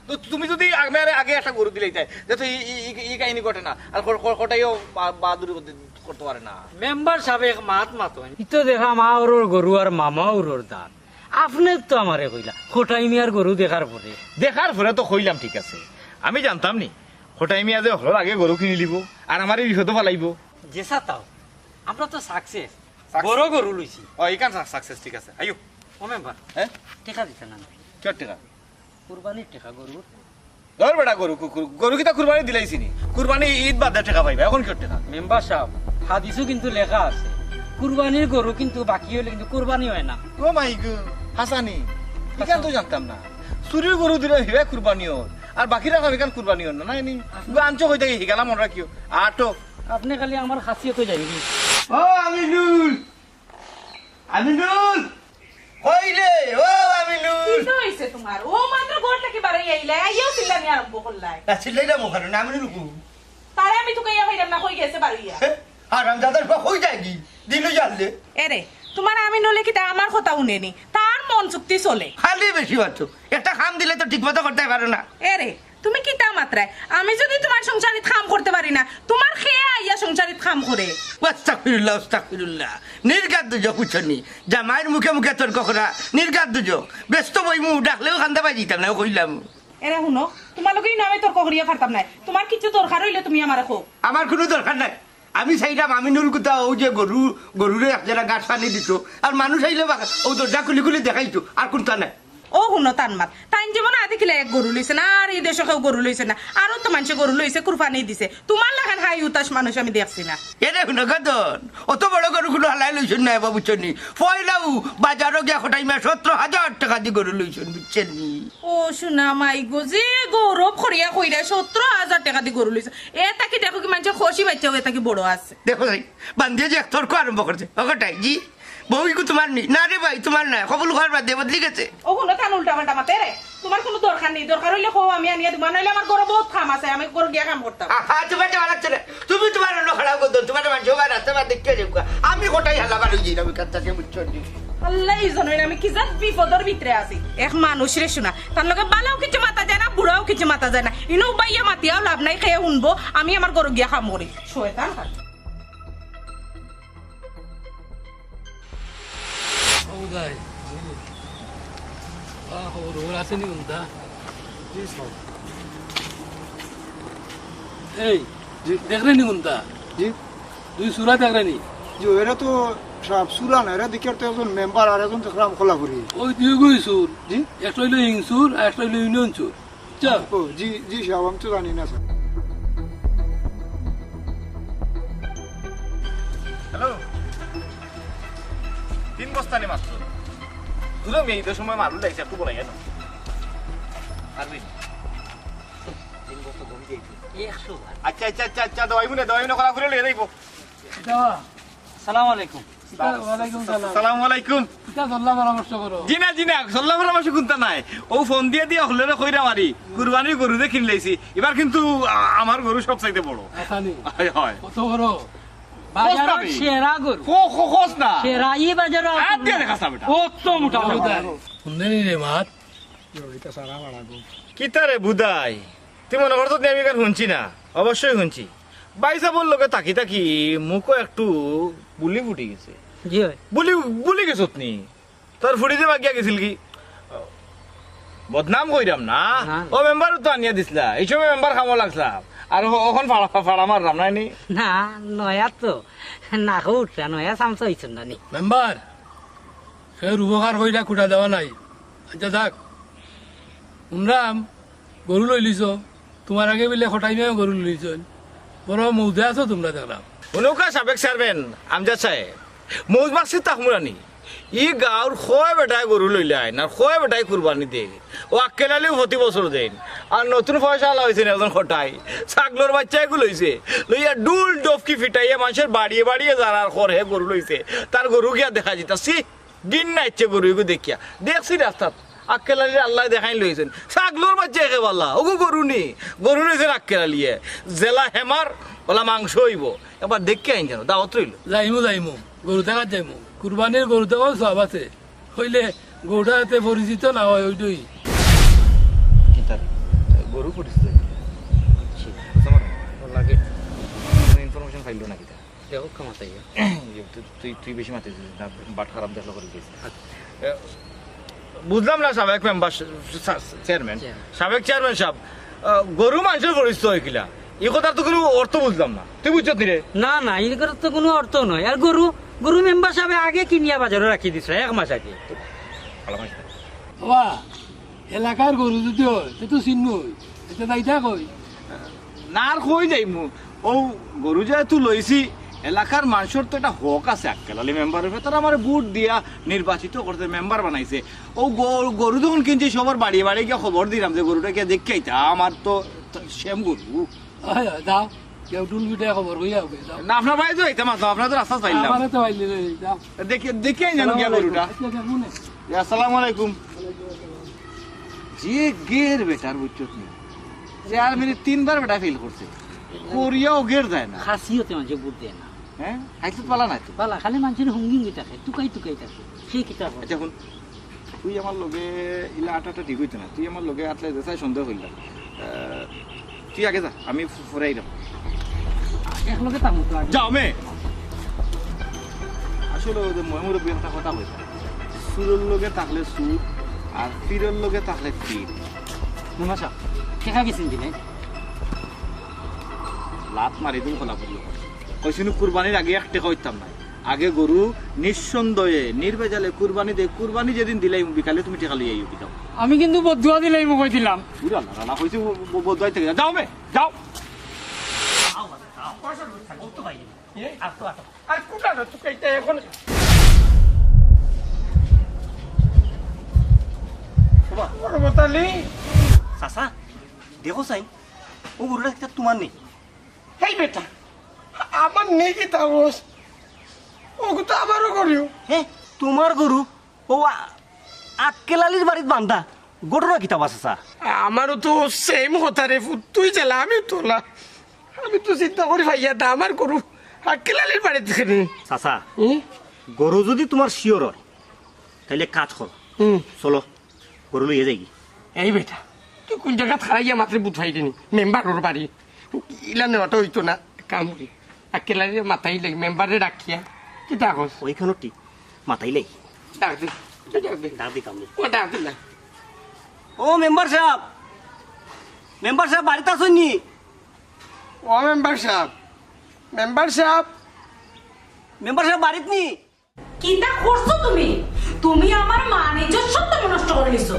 তো তুমি যদি আগে একটা গরু দিলেই তাই যেহেতু ই কাহিনী ঘটে না, আর কোটাইও বাহাদুরি করতে পারে না। মেম্বার সাহেব মাত মাতন ইতো দেখা মা ওর গরু আর মামা ওর দাঁত। আপনি তো আমারে কইলা খোটাই মিয়ার গরু দেখার পরে তো কইলাম ঠিক আছে, আমি জানতাম নি খোটাই মিয়া যে হল আগে গরু কিনে লিব আর আমার এই বিপদ পালাইব। যেসা তাও আমরা তো সাকসেস বড় গরু লইছি। ও এইখান সাকসেস ঠিক আছে। আইও ও মেম্বার হ্যাঁ টেকা দিতে না কি টাকা কুরবানির টেকা গরুর ধর বেটা গরু কিতা কুরবানি দিলাইছি নি, কুরবানি ঈদ বাদ টাকা পাইবা এখন কি টাকা। মেম্বার সাহেব হাদিসও কিন্তু লেখা আছে কুরবানির গরু কিন্তু বাকি হলে কিন্তু কুরবানি হয় না। ও মাই গো হাসানি এখান তো জানতাম না, চুরির গরু দিলে হিবা কুরবানি হল আর বাকি রাখা এখান কুরবানি হল না। নাই নি আনছো হয়ে থাকে হিগালা মনে রাখিও। আটো আপনি খালি আমার খাসিয়ত জানি। ও আমিনুল, আমিনুল কইলে ও আমিনুল। কি হইছে তোমার? ও মাত্র ঘর থেকে বাড়াই আইলা, আইয়াও চিল্লানি আরম্ভ করলাই। চিল্লাইটা মুখানো না আমিনুল কু তারে আমি তোকে ইয়া হইলাম না, কই গেছে বাড়িয়া। আর আমি দাদার হয়ে যায় কি দিনও জানলে এরে তোমার আমি নলে কি তা আমার কথা শুনেনি, তার মন চুক্তি চলে। খালি বেশি পাচ্ছ, একটা খাম দিলে তো ঠিক মতো করতে পারো না। এরে তুমি কি তা মাত্রায় আমি যদি তোমার সংসারিত কাম করতে পারি না, তোমার খেয়ে আইয়া সংসারিত কাম করে। আস্তাগফিরুল্লাহ আস্তাগফিরুল্লাহ। নির্গাত দুজো কুছনি জামাইয়ের মুখে মুখে তর্ক করা নির্গাত দুজো। ব্যস্ত বই মুখ ডাকলেও খান্দা পাই দিতাম না কইলাম। এরে শুনো তোমালোকেই নামে তর্ক করিয়া পারতাম না, তোমার কিছু দরকার হইলে তুমি আমার খো। আমার কোনো দরকার নাই, আমি চাইলাম আমিনুল কোথা ও যে গরুরে একজনা গাছ পানি দিত আর মানুষ আইলে ও দরজা খুলি খুলি দেখাইতো আর কোনটা নাই। ও শুনো তানমাত তাই যেমন আদি খিলে এক গরু লইছে না, আর এই দেশকেও গরু লইছে না, আরো তো মানুষে গরু লইছে কুরবানি দিছে। তোমার লাগান হাই উতাস মানুষ আমি দেখছি না। এরে শুনে কদন অত বড় গরুগুলো হালাই লইছেন না বাবু বুঝছেন, পয়লাও বাজারও গিয়া খটাইমা 17,000 টাকা দিয়ে গরু লইছেন বুঝছেন নি। ও শোনা মাই গো যে গৌরব খরিয়া কইরা 17,000 টাকা দিয়ে গরু লইছে। এটা কি দেখো কি মানুষ খুশি বাচ্চা এটা কি বড় আছে। দেখো ভাই বান্ধিয়ে যে এক তর্ক আরম্ভ করছে ওটাই জি বউইকু তোমার নি না রে ভাই তোমার না কবুল ঘর বাদ দিয়ে বদলি গেছে। ও শুনো তান উল্টা পাল্টা মাতে রে, তোমার কোনো দরকার নেই, দরকার হইলে কো আমি আনিয়া দিব, নাইলে আমার গরু বহুত কাম আছে, আমি গরু গিয়া কাম করতাম। তোমার ভালো লাগছে না, তুমি তোমার অন্য খারাপ করতো তোমার মানুষ রাস্তা বাদ দেখতে যাবো আমি কোটাই হাল্লা বাড়ি যাই আমি কাছে বুঝছেন নি। আল্লাহ জানেন আমি কি জাত বিপদের ভিতরে আছি। এক মানুষ রে শোনা তার লগে বালাও কিছু মাথা যায় না, বুড়াও কিছু মাথা যায় না, ইনো বাইয়া মাতিয়াও লাভ নাই, খেয়ে শুনবো আমি আমার গরু গিয়া কাম করি। শয়তান খান Uday. Horror আছে নি উন্দা? এই দেখরে নি উন্দা? জি দুই সুরা দেখরে নি? জি এরা তো সব সুরা না, এরা দেখি তো একজন মেম্বার আর একজন তো রাম খোলাপুরি। ওই দুই গুই সুর। জি একটা হইলো ইংসুর আর একটা হইলো ইউনিয়ন সুর। চল। ও জি জি সাহেব আমি তো জানি না স্যার। হ্যালো 3 বস্তা নি মাত্র দুটো মেয়ে ঈদের সময় মারুল লাগছে একটু বলাই জানো আরবি 3 বস্তা ধরি যাইছি 100 বার। আচ্ছা আচ্ছা আচ্ছা আচ্ছা দওয়াই না করা করে লয়ে যাইবো। দাও। আসসালামু আলাইকুম। ওয়ালাইকুম সালাম। আসসালামু আলাইকুম। কিটা দল্লা পরামর্শ করো? জি না সল্লাহ পরামর্শ কোনটা নাই, ও ফোন দিয়ে হলে কইরা মারি কুরবানির গরু কিন লাইছি, এবার কিন্তু আমার গরু সব চাইতে বড়। আসানি। হয় কত বড়? বাজারের সেরা গরু খোঁজ না সেরা এই বাজারে হাত দিয়ে দেখাস না বেটা কত মোটা মোটা শুনলেনি রে মাত কিতারে বুদাই তুই মনে করতো আমি কার শুনছি না অবশ্যই শুনছি বাইসাবর লোকে তাকি তাকি মুখও একটু বুলি ফুটি গেছে জি হয় বুলি বুলি গেছত নি তোর ফুটি যে বাগিয়া গেছিল কি বদনাম কইরাম না ও মেম্বার তো আনিয়া দিছিলা এই সময় মেম্বার খামো লাগছিলাম আর ওখান ফাড়া মারলাম না নি না নয়া তো না উঠা নয়া চামচ হইছেন না নি মেম্বার সে উপকার কইরা কুটা দেওয়া নাই আচ্ছা থাক শুনলাম গরু লই লিছ তোমার আগে বলে খটাই মেয়ে গরু লইছ বড় মৌদে আছো তোমরা দেখলাম উনকা সাবেক চেয়ারম্যান আমজাদ সাহেব মৌজ মারছি তাকমুরানি ই গাঁৱৰ খোৱা বেটাই গৰু লৈ লাই না খোৱা বেটাই কুরবানি দিয়ে ও আক্কেলালিও প্রতি বছর দেন আর নতুন পয়সা লাগাইছে একজন খটাই ছাগলের বাচ্চা এগুলো লইছে লইয়া ডুল ডফকি ফিটাইয়া মানুষের বাড়িয়ে বাড়িয়ে যারার খরে গরু লইছে তার গরু গিয়া দেখা যেতাছি দিন না ইচ্ছে গরু এগু দেখিয়া দেখছি রাস্তাত আক্কেলালি আল্লাহ দেখাই লইছেন ছাগলের বাচ্চা একে বললা ওগু গরু নি গরু লইছেন আক্কেলালিয়ে জেলা হেমার ওলা মাংস হইব এবার দেখে আইন জানো দাওয়াত রইল যাইমু গরু দেখাত যাইমু কুরবানির গরু দেখাও সব আছে হইলে গরুটা এতে পরিচিত না হয় ওইটাই গরু পরিচিত লাগে ইনফরমেশন পাইলো নাকি দেখো কামাতাই তুই বেশি মাতিস না বাট খারাপ দেখলো করে দিস বুঝলাম না সাবেক মেম্বার চেয়ারম্যান সাবেক চেয়ারম্যান সাহেব গরু মানুষের পরিচিত হয়েছিলা এই কথার তো কোনো অর্থ বুঝলাম না তুই বুঝছ রে না না এগুলোর তো কোনো অর্থ নয় আর গরু গরু মেম্বার সাহেব আগে কিনিয়া বাজারে রাখি দিছে 1 মাস আগে বাবা এলাকার গরু যদি হয় তো চিহ্ন এটা দায়িত্ব কই না আর কই যাই ও গরু যেহেতু লইছি এলাকার মানুষের তো একটা হক আছে আক্কেলালি মেম্বারের ভেতরে আমার বুট দিয়া নির্বাচিত করতে মেম্বার বানাইছে ও গরু যখন কিনছি সবার বাড়িয়ে বাড়িয়ে গিয়ে খবর দিলাম যে গরুটা গিয়ে দেখে আইতা আমার তো সেম গরু যাও কেউ টুল পিঠে খবর হইয়া হবে না আপনার বাড়ি তো আইতাম আপনার তো রাস্তা পাইলাম আমার তো পাইলে যাও দেখে আই জানো গিয়া গরুটা আসসালামু আলাইকুম যে গের বেটার বুঝছত নি যে আর মেরে 3 বার বেটা ফেল করছে কোরিয়াও গের যায় না খাসিয়তে মানুষে বুট দেয় না হ্যাঁ আইতে পালা নাই তো পালা খালি মানুষের হুঙ্গি থাকে টুকাই থাকে সেই কিতাব আচ্ছা এখন তুই আমার লগে ইলা আটাটা ঠিক হইতো না তুই আমার লগে আটলে দেখাই সন্দেহ হইলাম তুই আগে যা আমি ফুরাই দাম এক লগে তার মতো যাও মে আসলে ওই যে ময়মুরব্বী একটা কথা হইছে সুরের লগে থাকলে সুর আর পীরের লগে থাকলে পীর মেম্বার সাহেব ঠেকা গেছেন দিনে লাত মারি দিন খোলা করলো কইছিনু কুরবানির আগে এক টাকা হইতাম না আগে গরু নিঃসন্দেহে নির্ভেজালে কুরবানি দে কুরবানি যেদিন দিলাই বিকালে তুমি টাকা লিয়ে আইও কিতাব আমি কিন্তু বদুয়া দিলাই মুখই দিলাম পুরা না কইছি বদুয়াই থেকে যাও মে যাও আর কুটা না তুই কইতে এখন পরবতালি চাচা দেখো চাই ও গরুটা একটা তোমার নেই হেই বেটা আমার নেই কি তাবস ওগু তো আমারও করিও হ্যাঁ তোমার গরু ও আক্কেলালির বাড়িত বান্ধা ঘটনা কিতাব আছে চাচা আমারও তো সেম কথা রে তুই জেলা আমি তোলা আমি তো চিন্তা করি ভাইয়া দা আমার গরু আক্কেলালির বাড়িতে খেলি চাচা গরু যদি তোমার শিওর হয় তাহলে কাজ কর চলো গরু লইয়ে যাই এই বেটা তুই কোন জায়গা থারাইয়া মাত্র বুঝাই দিনি মেম্বারের বাড়ি ইলা নেওয়াটা হইতো না কাম করি আক্কেলালির মাথায় লাগি মেম্বারে ডাকিয়া কি ডাকস ওইখানো ঠিক মাথাই লাই ডাক দি ডাক দি কামনি ও ডাক দিলা ও মেম্বার সাহেব বাড়িতে আসুন নি ও মেম্বার সাহেব বাড়িত নি কিটা করছো তুমি তুমি আমার মান ইজ্জত সব তুমি নষ্ট করে নিছো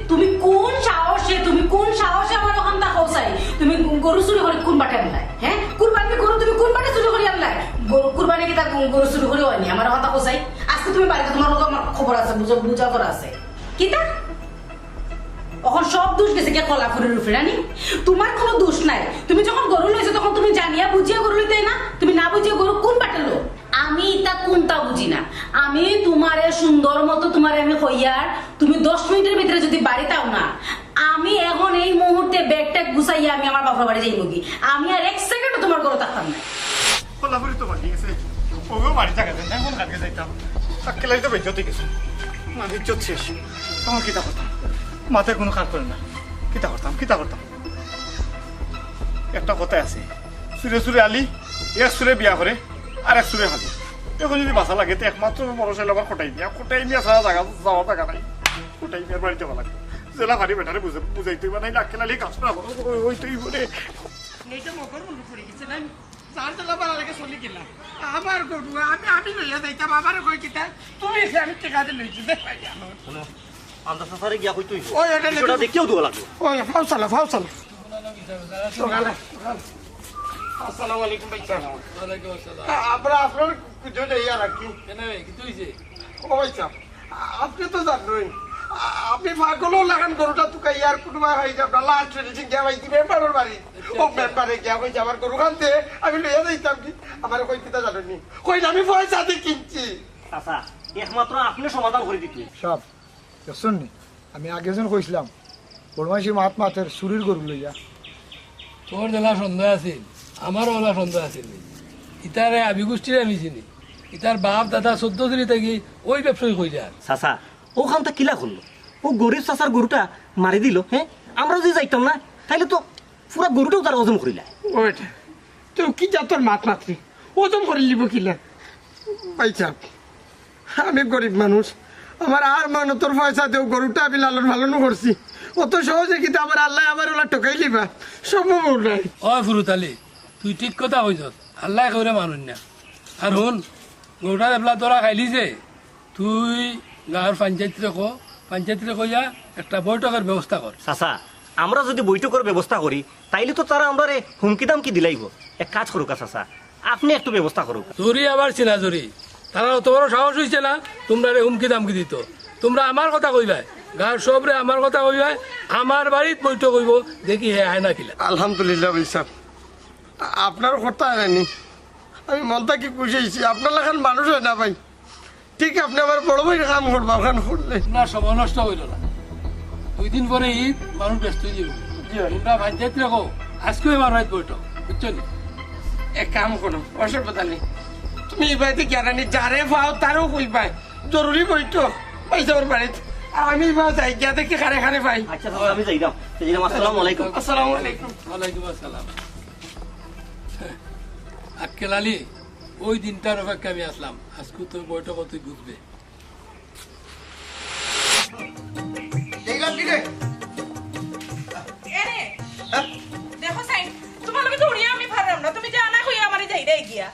তুমি কোন সাহসে আমার ওখান তা হোসাই তুমি গরু চুরি করে কোন বাটে আনলাই হ্যাঁ কুরবানি গরু তুমি কোন বাটে চুরি করে আনলাই কুরবানি কি তা গরু চুরি করে হয়নি আমার কথা হোসাই আজকে তুমি বাড়িতে তোমার লোক আমার খবর আছে বুঝা করা আছে কিটা এখন সব দোষ গেছে কে কলাফুরের উপরে রানি তোমার কোনো দোষ নাই তুমি যখন গরু লইছো তখন তুমি জানিয়া বুঝিয়া গরু লইতে না তুমি না বুঝিয়া গরু কোন বাটালো আমি তা কোনটা বুঝি না আমি তোমারে সুন্দর মতো তোমারে আমি কইয়ার তুমি 10 মিনিটের ভিতরে যদি বাড়িতে আও না আমি এখন এই মুহূর্তে ব্যাগটা গুছাইয়া আমি আমার বাবার বাড়ি যাইব কি আমি আর 1 সেকেন্ডও তোমার গরু থাকতাম না কোলাপুরি তো বাকি গেছে ওগো বাড়ি থাকা যায় না এখন কালকে যাইতাম আক্কেলাই তো বেঁচে গেছে মানে ইজ্জত শেষ তখন কিতা করতাম মাথায় কোনো কাজ করে না কিতা করতাম একটা কথাই আছে সুরে সুরে আলি এক সুরে বিয়া করে আর এক সুরে হালি এখন যদি বাসা লাগে তো একমাত্র বড় ছেলে আবার কোটাই নিয়ে সারা জায়গা যাওয়ার জায়গা নাই কোটাই নিয়ে বাড়ি যাওয়া লাগে জেলা ভারী বেটারে বুঝাইতে বা নাই আক্কেলালি কাজ করা ওইটাই বলে এইটা মকর বন্ধু করে গেছে না চার তলা পাড়া লেগে চলি কিনা আমার গরু আমি লইয়া যাইতাম আমার কই কিতা তুমি এসে আমি টেকা দিয়ে লইছি দেখ ভাই আমার আমরা সাসারে গিয়া কই তুই ওই এটা এটা দেখিও দুয়া লাগবে ওই ফাউসালা আসসালামু আলাইকুম ভাই ওয়ালাইকুম আসসালাম। আমরা আপনার কিছু যাইয়া রাখি কেন ভাই কি তুইছে ও ভাই সাহেব আপনি তো জানেন আপনি পাগলও লাগান গরুটা তুকা ইয়ার কোনোবাই হয়ে যাবে লাস্ট ফিনিশিং গিয়া ভাই মেম্বারের বাড়ি ও মেম্বারে গিয়া কই আমার গরু খানতে আমি লইয়া যাইতাম কি আমার কই কিতা জানেননি কই আমি পয়সা দিয়ে কিনছি চাচা একমাত্র আপনি সমাধান করে দিতে সব দেখছেন নি আমি আগে যেন কইছিলাম বড়মাইশি মাত মাতের চুরির গরু লইয়া তোর জেলা সন্দেহ আছিল আমারও ওলা সন্দেহ আছিল ইতারে আবিগোষ্ঠীরে আমি চিনি ইতার বাপ দাদা 14 শ্রেণী থেকে ওই ব্যবসায়ী কই যায় চাচা ওখানটা কিলা করলো ও গরিব চাচার গরুটা মারি দিল হ্যাঁ আমরা যদি যাইতাম না তাইলে তো পুরা গরুটাও তার হজম করিলা ওইটা তো কি যা তোর মাত মাত্রি ওজন করে লিব কিলা ভাই সাহেব আমি গরিব মানুষ আমার আর মানে তোর পয়সা দেও গরুটা আমি লালন পালনও করছি অত সহজে কিন্তু আমার আল্লাহ আমার ওলা টোকাই লিবা সম্ভব নাই ও ফুরুতালি তুই ঠিক কথা কইছ আল্লাহ কইরে মানুন না আর হন গোটা এবলা তোরা খাইলি যে তুই গাঁৱৰ পঞ্চায়েতরে কইয়া একটা বৈঠকের ব্যবস্থা কর চাচা আমরা যদি বৈঠকের ব্যবস্থা করি তাইলে তো তারা আমরা হুমকি দামকি দিলাইব এক কাজ করুক চাচা আপনি একটু ব্যবস্থা করুক চুরি আবার চিনা চুরি তারা অত বড় সাহস হয়েছে না তোমরা হুমকি দামকি দিত তোমরা আমার কথা কইবাই গাঁৱৰ সবরে আমার কথা কইবাই আমার বাড়িত বৈঠক হইব দেখি হে আয় না কিলা আলহামদুলিল্লাহ ভাই সাহেব আপনার কথা আনেনি আমি মনটা কি খুশি হয়েছি আপনার লাখান মানুষ হয় না ভাই ঠিক আপনি আমার বড় ভাই কাম করবা ওখান করলে তোমরা সময় নষ্ট হইল না 2 দিন পরে ঈদ মানুষ ব্যস্ত হয়ে যাবে তোমরা পঞ্চায়েত রাখো আজকেও আমার বাড়িত বৈঠক বুঝছো নি এক কাম করো অসুবিধা নেই তুমি এই বাড়িতে জ্ঞানী যারে পাও তারও কই পাই জরুরি বৈঠক পয়সা ওর বাড়িতে আমি বা যাই গিয়া দেখি খারে খারে পাই আচ্ছা চাচা আমি যাইলাম আসসালামু আলাইকুম আসসালামু আলাইকুম ওয়ালাইকুম আসসালাম আক্কেল আলী ওই দিনটার অপেক্ষা আমি আসলাম আজকে তো বৈঠক তুই বুঝবে দেখো সাইন তোমালোকে তো উড়িয়া আমি পারলাম না তুমি জানা কই আমারে যাই রে গিয়া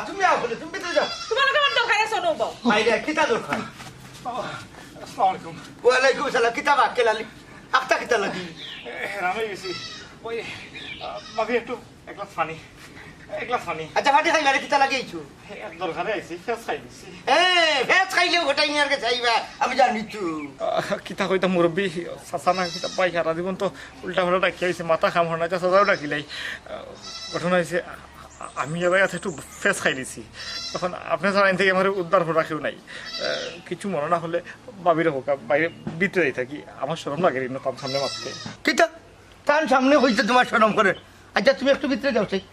তুমি আসলে তুমি তো যাও তোমালোকে আমার দরকার আছে নব মাইরে কিতা দরকার আসসালামু আলাইকুম ওয়ালাইকুম সালাম কিতা আক্কেলালি আক্তা কিতা লাগি রামে গেছি ওই ভাবি একটু এক গ্লাস পানি আচ্ছা ফাটি খাইবা রে কিতা লাগাইছো এক দরকারে আইছি ফেস খাই দিছি ভেজ খাইলেও গোটাই নিয়ে আর চাইবা আমি জানি তো কিতা কইতা মুরব্বী চাচা না কিতা পাই সারা জীবন তো উল্টা পাল্টা ডাকি আইছে মাথা খাম হর না চাচাও ডাকিলাই ঘটনা হয়েছে আমি এবার একটু ফেস খাই দিছি তখন আপনার ছাড়া থেকে আমার উদ্ধার হওয়া কেউ নাই কিছু মনে না হলে বাবিরে হোক বাইরে ভিতরে থাকি আমার শরম লাগে না তার সামনে মারতে কিতা তার সামনে হইছে তোমার শরম করে আচ্ছা তুমি একটু ভিতরে যাও সেই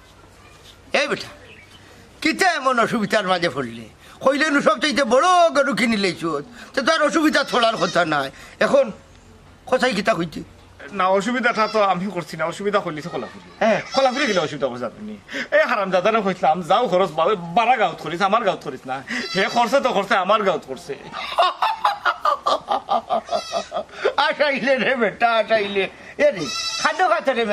এই বেটা কিতা এমন অসুবিধার মাঝে পড়লে কইলে নু সব চাইতে বড় গরু কিনি লেইছো তো তার অসুবিধা ছড়ার কথা নাই এখন কোথায় কিতা হইছে না অসুবিধাটা তো আমি করছি না অসুবিধা করলিছে খোলাফুলি হ্যাঁ খোলাফুলি গেলে অসুবিধা করছে আপনি এই হারাম দাদারে কইছিলাম যাও খরচ বারা গাঁত করিস আমার গাঁত করিস না হে করছে তো করছে আমার গাঁত করছে আসাইলে রে বেটা আসাইলে এ রে খাদ্য খাতে রে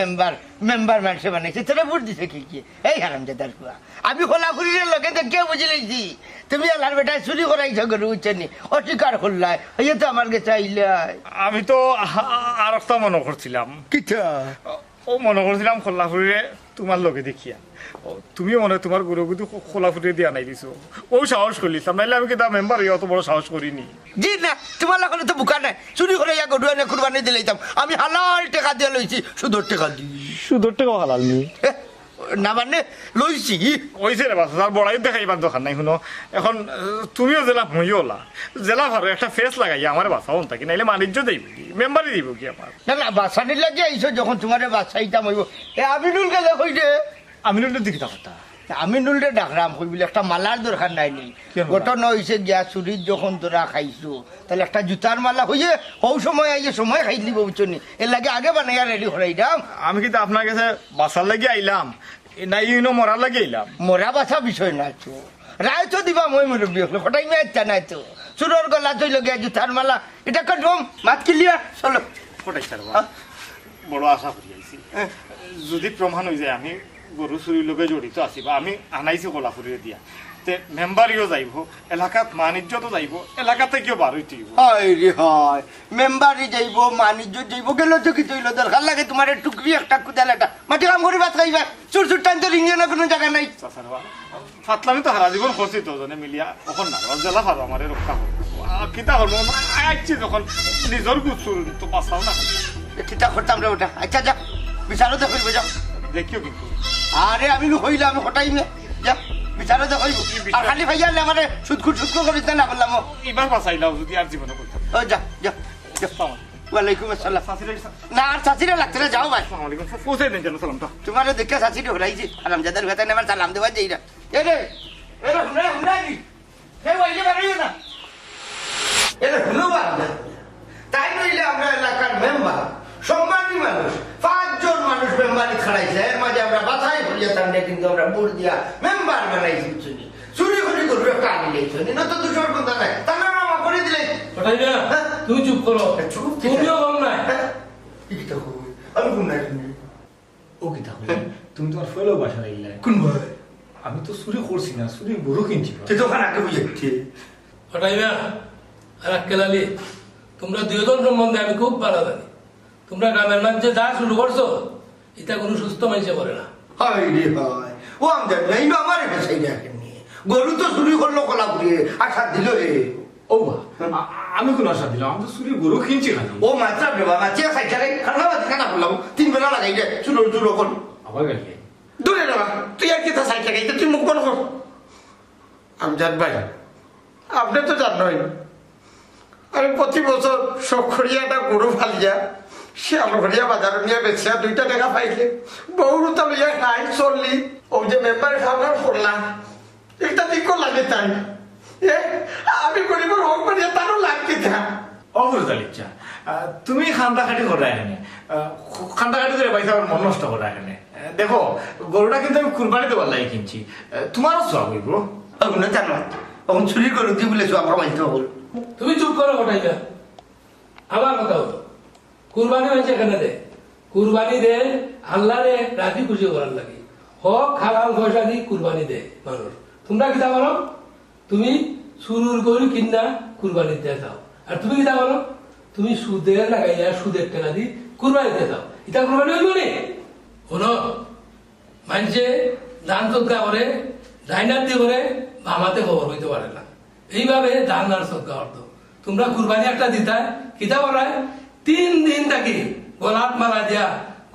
মেম্বার মানুষে বানাইছে তোরা ভোট দিছে কি এই হারাম দাদার কুয়া আমি খোলাফুলির লোকে দেখে বুঝে লেছি তুমি আলার বেটা চুরি করাইছো গরু উচ্চনি অস্বীকার করলাই এই তো আমার কাছে আইলাই আমি তো আর একটা মনে করছিলাম কিতা ও মনে করছিলাম খোলাফুলিরে তোমার লোকে দেখিয়া তুমিও মনে তোমার গরু কিন্তু খোলাফুলি দিয়া নাই দিছো ও সাহস করলিতাম নাইলে আমি কিন্তু মেম্বার হয়ে অত বড় সাহস করিনি জি না তোমার লাগালে তো বুকা নাই চুরি করে ইয়া গরু এনে কুরবানি দিলাইতাম আমি হালাল টাকা দিয়ে লইছি সুদর টাকা দিই সুদর টাকা হালাল নি না মানে লইছি ওইছে রে বাচ্চা তার বড়াই দেখাইবার দোকান নাই শুনো এখন তুমিও জেলা মইও ওলা জেলা ভালো একটা ফেস লাগাইয়া আমার বাসা হন থাকি নাইলে বাণিজ্য দেব কি মেম্বারই দিব কি আমার না না বাসানির লাগে আইসো যখন তোমার বাসাইতাম হইব এ আমিনুল গেলে কই দে আমিনুলের দিকে কথা আমি নুলরে ডাকরাম কই বলে একটা মালার দরকার নাই নি ঘটনা হইছে গিয়া চুরির যখন তোরা খাইছো তাহলে একটা জুতার মালা হইয়ে হৌ সময় আইয়ে সময় খাই দিব বুঝছনি এর লাগে আগে বানাইয়া রেডি করাই দাম আমি কিন্তু আপনার কাছে বাসার লাগি আইলাম নাই ইউনো মরার লাগি আইলাম মরা বাছা বিষয় না তো রায় তো দিবা মই মুরব্বী হলো ফটাই মে ইচ্ছা নাই তো চুরোর গলা তৈল গিয়া জুতার মালা এটা কনফার্ম মাত ক্লিয়ার চলো কোটাই স্যার বড় আশা করি আইছি যদি প্রমাণ হয়ে যায় আমি গরু চুরির লোকে জড়িত আছি বা আমি আনাইছি কলাপুরে দিয়া তে মেম্বারিও যাইব এলাকাত বাণিজ্যতো যাইব এলাকাতে কেউ বার হইতে হয় রে হয় মেম্বারি যাইব বাণিজ্য যাইব গেল তো কি তৈল দরকার লাগে তোমার টুকরি একটা কুদাল একটা মাটি কাম করে ভাত খাইবা চুর চুর টাইম তো রিঙ্গে না কোনো জায়গা নাই ফাতলামি তো হারা জীবন করছি তো জনে মিলিয়া ওখন না জেলা ফারো আমার রক্ষা করবো কিতা করবো আইছি যখন নিজের গুছুর তো পাসাও না চিন্তা করতাম রে ওটা আচ্ছা যা বিচারও তো করবে যাও দেখিও কিন্তু আরে আমি হইলাম আমি হটাই না যা বিচারও তো হইব আর খালি ভাইয়া আমার সুদখুর করিতে না বললাম এবার বাঁচাইলাম যদি আর জীবনে করতাম ও যা যা ওয়ালাইকুম আসসালাম না আর চাচিরে লাগতে না যাও ভাই পৌঁছে দেন যেন সালামটা তোমার দেখা চাচিরে হরাইছি আরামজাদার ভেতরে আমার সালাম দেওয়া যাই না এ রে হুনা হুনা নি হে ওইলে বাড়িও না এটা হুনো বাড়বে তাই নইলে আমরা এলাকার মেম্বার সম্মানী মানুষ 5 জন মানুষ মেম্বারে খাড়াইছে এর মাঝে আমরা বাছাই করিয়া তাহলে কিন্তু আমরা ভোট দিয়া মেম্বার বানাইছি চুরি চুরি করে করবে একটা আনি লেগেছে না তো দুশোর কথা নাই তা না মামা করে দিলে তুমি চুপ করো তুমিও কম নাই আমি কোন নাই ও কিতা তুমি তোমার ফেলো বাসা লাগিলে কোন ভাই আমি তো চুরি করছি না চুরি গরু কিনছি সে তো ওখানে আগে বুঝেছি হটাইবা আর আক্কেলালি তোমরা দুজন সম্বন্ধে আমি খুব ভালো জানি তোমরা গ্রামের মধ্যে যা শুরু করছো এটা কোনো সুস্থ মানুষে করে না হাই রে ভাই ও আমি জানি না এই আমার বেসাই দেখেন গরু তো চুরি করলো কলা পুড়িয়ে আশা দিল হে ও আমি কোন আশা দিলাম আমি তো চুরি গরু কিনছি না ও মাত্রা বেবা মাছিয়া সাইডে খানা বাদ খানা করলাম 3 বেলা লাগাই দে চুলো চুলো কোন আবার গেলে দূরে না তুই আর কি তা সাইড লাগাই তুই মুখ বন্ধ কর আমজাদ ভাই আপনি তো জানোই আমি প্রতি বছর সখরিয়া একটা গরু ফালিয়া শিয়ালঘরিয়া বাজার নিয়ে বেচিয়া 2 টাকা পাইলে বউরুতা লইয়া খাই চললি ও যে মেম্বার খাবার করলাম একটা ঠিক লাগে তাই আমি গরিবের হোক মানে তারও লাগতে থাক অবরুতাল ইচ্ছা তুমি খান্দাখাটি করে এখানে খান্দাখাটি করে পয়সা মন নষ্ট করে এখানে দেখো গরুটা কিন্তু আমি কুরবানি দেওয়ার লাগে কিনছি তোমারও সব হইব না জানো তখন চুরি করে দিয়ে বলেছো আমরা মানতে হল তুমি চুপ করো হটাইবা আমার কথা হলো কুরবানি হয়েছে এখানে দে কুরবানি দে আল্লাহরে রাজি খুশি করার লাগে হক হালাল পয়সা দিয়ে কুরবানি দে মানুষ তোমরা কিতা বলো তুমি শুরুর গরু কিনা কুরবানি দিয়ে যাও আর তুমি কিতা বলো তুমি সুদের লাগাইয়া সুদের টাকা দিয়ে কুরবানি দিয়ে যাও এটা কুরবানি হইব নি শোনো মানুষে ধান সৎকা করে ডাইনার করে আমাতে খবর হইতে পারে না এইভাবে ধান আর সৎকা অর্থ তোমরা কুরবানি একটা দিতা কিতা বলায় 3 দিন থাকি গোলাপ মালা দিয়া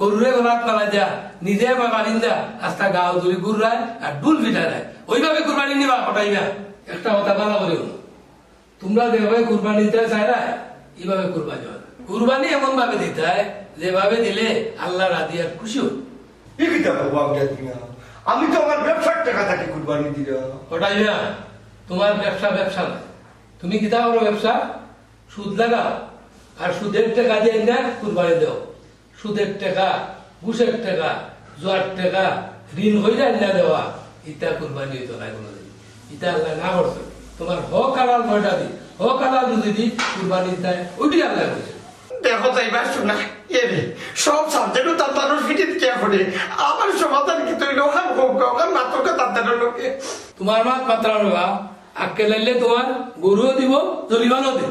গরুরে গোলাপ মালা দিয়া নিজে বাড়িন দেয়া আস্তা গাও ধরি গুড়ায় আর ডুল ফিটায় ওইভাবে কুরবানি নিবা হটাইবা একটা কথা বলা করে তোমরা যেভাবে কুরবানি দিতে চাই না এইভাবে কুরবানি হয় কুরবানি এমন ভাবে দিতে হয় যেভাবে দিলে আল্লাহ রাজি আর খুশি হয় আমি তো আমার ব্যবসার টাকা থাকি কুরবানি দিল হটাইবা তোমার ব্যবসা ব্যবসা না তুমি কিতা করো ব্যবসা সুদ লাগাও আর সুদের টাকা দিয়ে না কুরবানি দাও সুদের টাকা ঘুষের টাকা জোয়ার টাকা ঋণ হইলে না দেওয়া ইটা কুরবানি হইতো না কোনোদিন ইটা আল্লাহ না করছে তোমার হক হালাল পয়সা দি হক হালাল যদি দি কুরবানি দেয় ওইটি আল্লাহ করছে দেখো যাইবার শোনা এরে সব সাবজেক্টও তার মানুষ ফিটিত কে করে আমার সমাধান কি তুই লোহার ওখান মাত্রকে তার লোকে তোমার মাত মাত্রা নেবা আক্কে লাইলে তোমার গরুও দিব জরিমানও দিব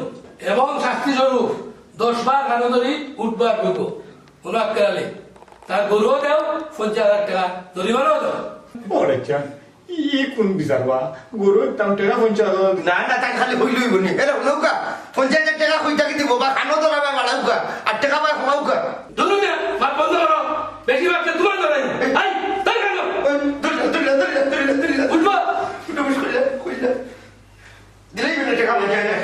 এবং শাস্তি স্বরূপ 10 বার কানো ধরি উঠবার বইব কোন আক্কে লাইলে তার গরুও দেও 50,000 টাকা জরিমানও দাও ওরে চান ই কোন বিচারবা গরু দাম টাকা 50,000 না না তাই খালি হইলই বনি এরা নৌকা 50,000 টাকা হইতা কি দিব বা খানো তো রাবে বাড়াউকা 8 টাকা বা খাওয়াউকা ধরুন না মাত বন্ধ করো বেশি বাক্যে তোমার ধরে আই তাই কেন উঠবা দিলেই টাকা বলে যায় না